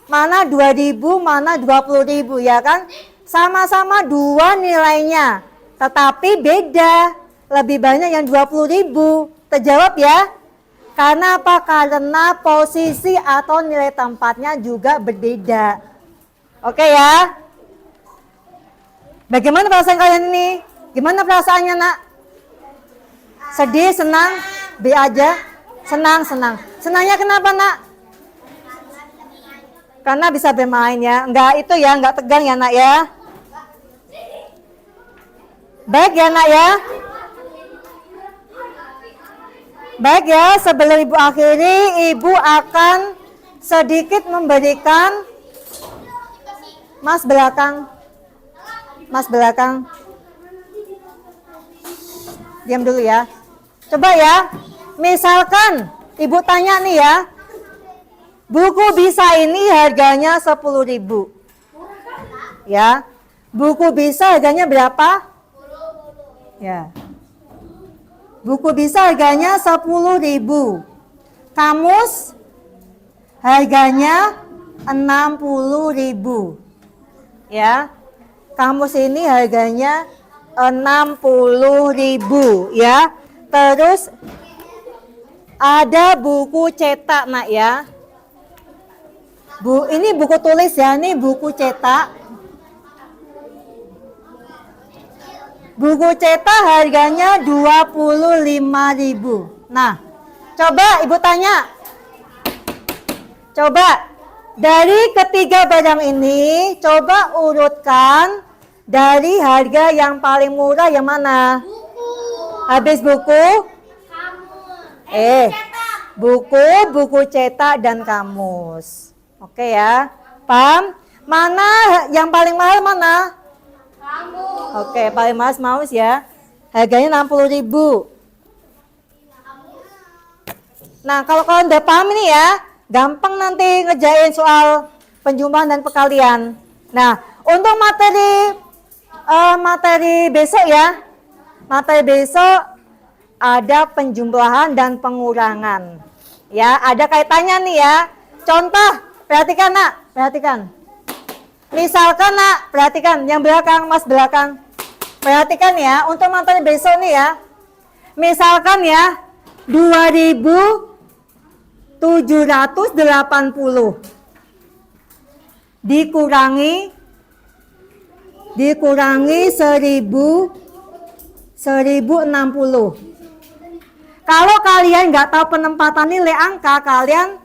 mana 2.000, mana 20.000 ya kan. Sama-sama 2 nilainya, tetapi beda. Lebih banyak yang 20.000. Terjawab ya. Karena apa? Karena posisi atau nilai tempatnya juga berbeda. Oke ya. Bagaimana perasaan kalian ini? Gimana perasaannya nak? Sedih, senang? B aja? Senang, senang. Senangnya kenapa nak? Karena bisa bermain ya. Enggak itu ya, enggak tegang ya nak ya. Baik ya nak ya. Baik ya, sebelum ibu akhiri, ibu akan sedikit memberikan Mas belakang. Mas belakang. Diam dulu ya. Coba ya. Misalkan ibu tanya nih ya. Buku bisa ini harganya 10.000. Ya. Buku bisa harganya berapa? Ya. Buku bisa harganya 10.000. Kamus harganya 60.000. Ya. Kamus ini harganya 60.000 ya. Terus ada buku cetak nak ya. Ini buku tulis ya, ini buku cetak. Buku cetak harganya 25.000. Nah, coba ibu tanya. Coba Dari ketiga barang ini, coba urutkan dari harga yang paling murah yang mana? Buku. Habis buku? Buku, buku cetak dan kamus. Oke ya, paham? Mana yang paling mahal mana? Kamus. Oke, paling mahal kamus ya. Harganya 60.000. Nah, kalau kalian udah paham ini ya, gampang nanti ngerjain soal penjumlahan dan perkalian. Nah, untuk materi besok ya, materi besok ada penjumlahan dan pengurangan. Ya, ada kaitannya nih ya. Contoh, perhatikan nak, perhatikan. Misalkan nak, perhatikan yang belakang, mas belakang. Perhatikan ya, untuk materi besok nih ya. Misalkan ya, 2.780 dikurangi 1.060. Kalau kalian nggak tahu penempatan nilai angka, kalian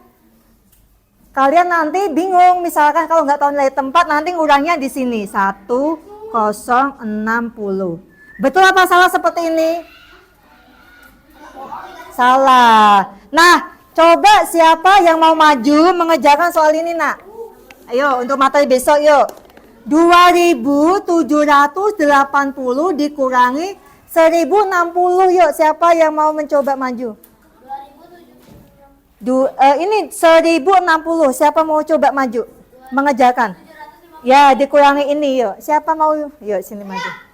nanti bingung. Misalkan kalau nggak tahu nilai tempat, nanti ngurangnya di sini 1060. Betul apa salah seperti ini? Salah. Nah, coba siapa yang mau maju mengerjakan soal ini, nak? Ayo, untuk materi besok yuk. 2.780 dikurangi 1.060 yuk. Siapa yang mau mencoba maju? Ini 1.060. Siapa mau coba maju? Mengerjakan. Ya, dikurangi ini yuk. Siapa mau? Yuk, sini maju.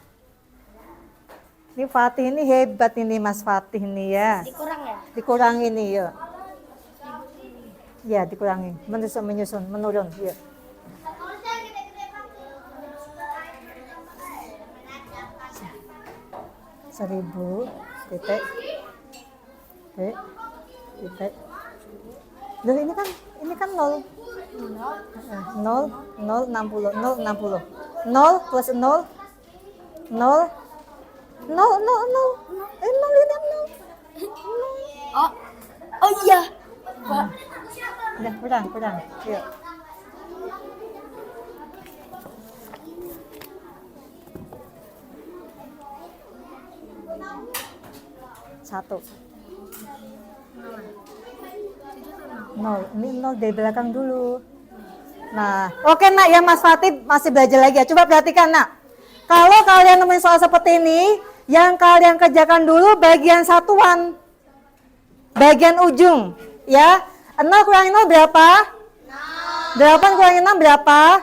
Ini Fatih ini hebat ini, Mas Fatih ini ya. Dikurang ya? Dikurangi nih yuk. Ya, dikurangi. Menyusun, menurun yuk. 1.000 titik. Loh, ini kan 0. 0 60 0 plus 0 0 ini 0. Oh iya. Udah, kurang. Yuk. Satu. 0. Ini 0 dari belakang dulu. Nah, oke nak ya, Mas Fatih masih belajar lagi ya. Coba perhatikan nak. Kalau kalian nemuin soal seperti ini, yang kalian kerjakan dulu bagian satuan. Bagian ujung, ya. 0 kurangi 0 berapa? 8 kurangi 6 berapa?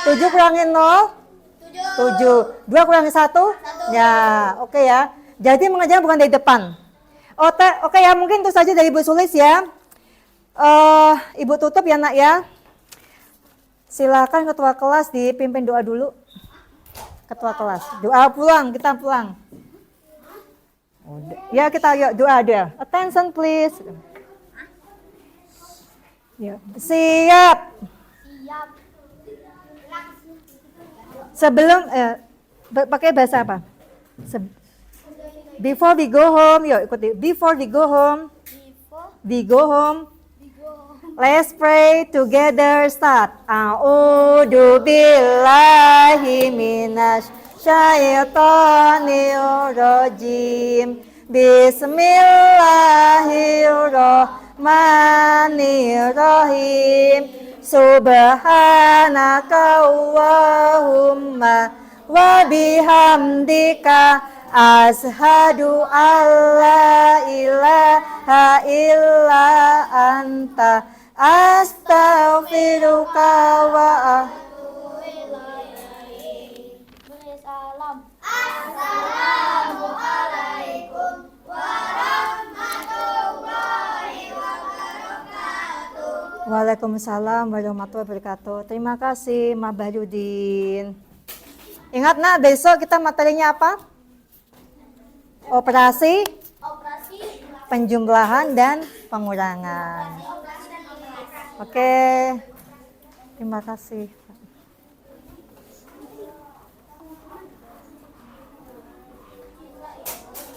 7 kurangi 0? 7. 2 kurangi 1? Ya, oke ya. Jadi mengerjakan bukan dari depan. Oke ya, mungkin itu saja dari Ibu Sulis ya. Ibu tutup ya nak ya. Silakan ketua kelas dipimpin doa dulu. Ketua kelas, doa pulang, kita pulang. Ya kita yuk doa dia. Attention please. Ya. Siap. Sebelum pakai bahasa apa? Before we go home, yuk ikuti. Before we go home, let's pray together. Start. A'udzu billahi minasy syaithanir rajim. Bismillahirrahmanirrahim. Subhanaka Allahumma wa bihamdika ashhadu alla ilaha illa anta astaghfiruka wa atubu ilaik. Assalamualaikum warahmatullahi wabarakatuh. Waalaikumsalam warahmatullahi wabarakatuh. Terima kasih Ma Bahrudin. Ingat nak, besok kita materinya apa? Operasi, penjumlahan dan pengurangan. Oke, terima kasih.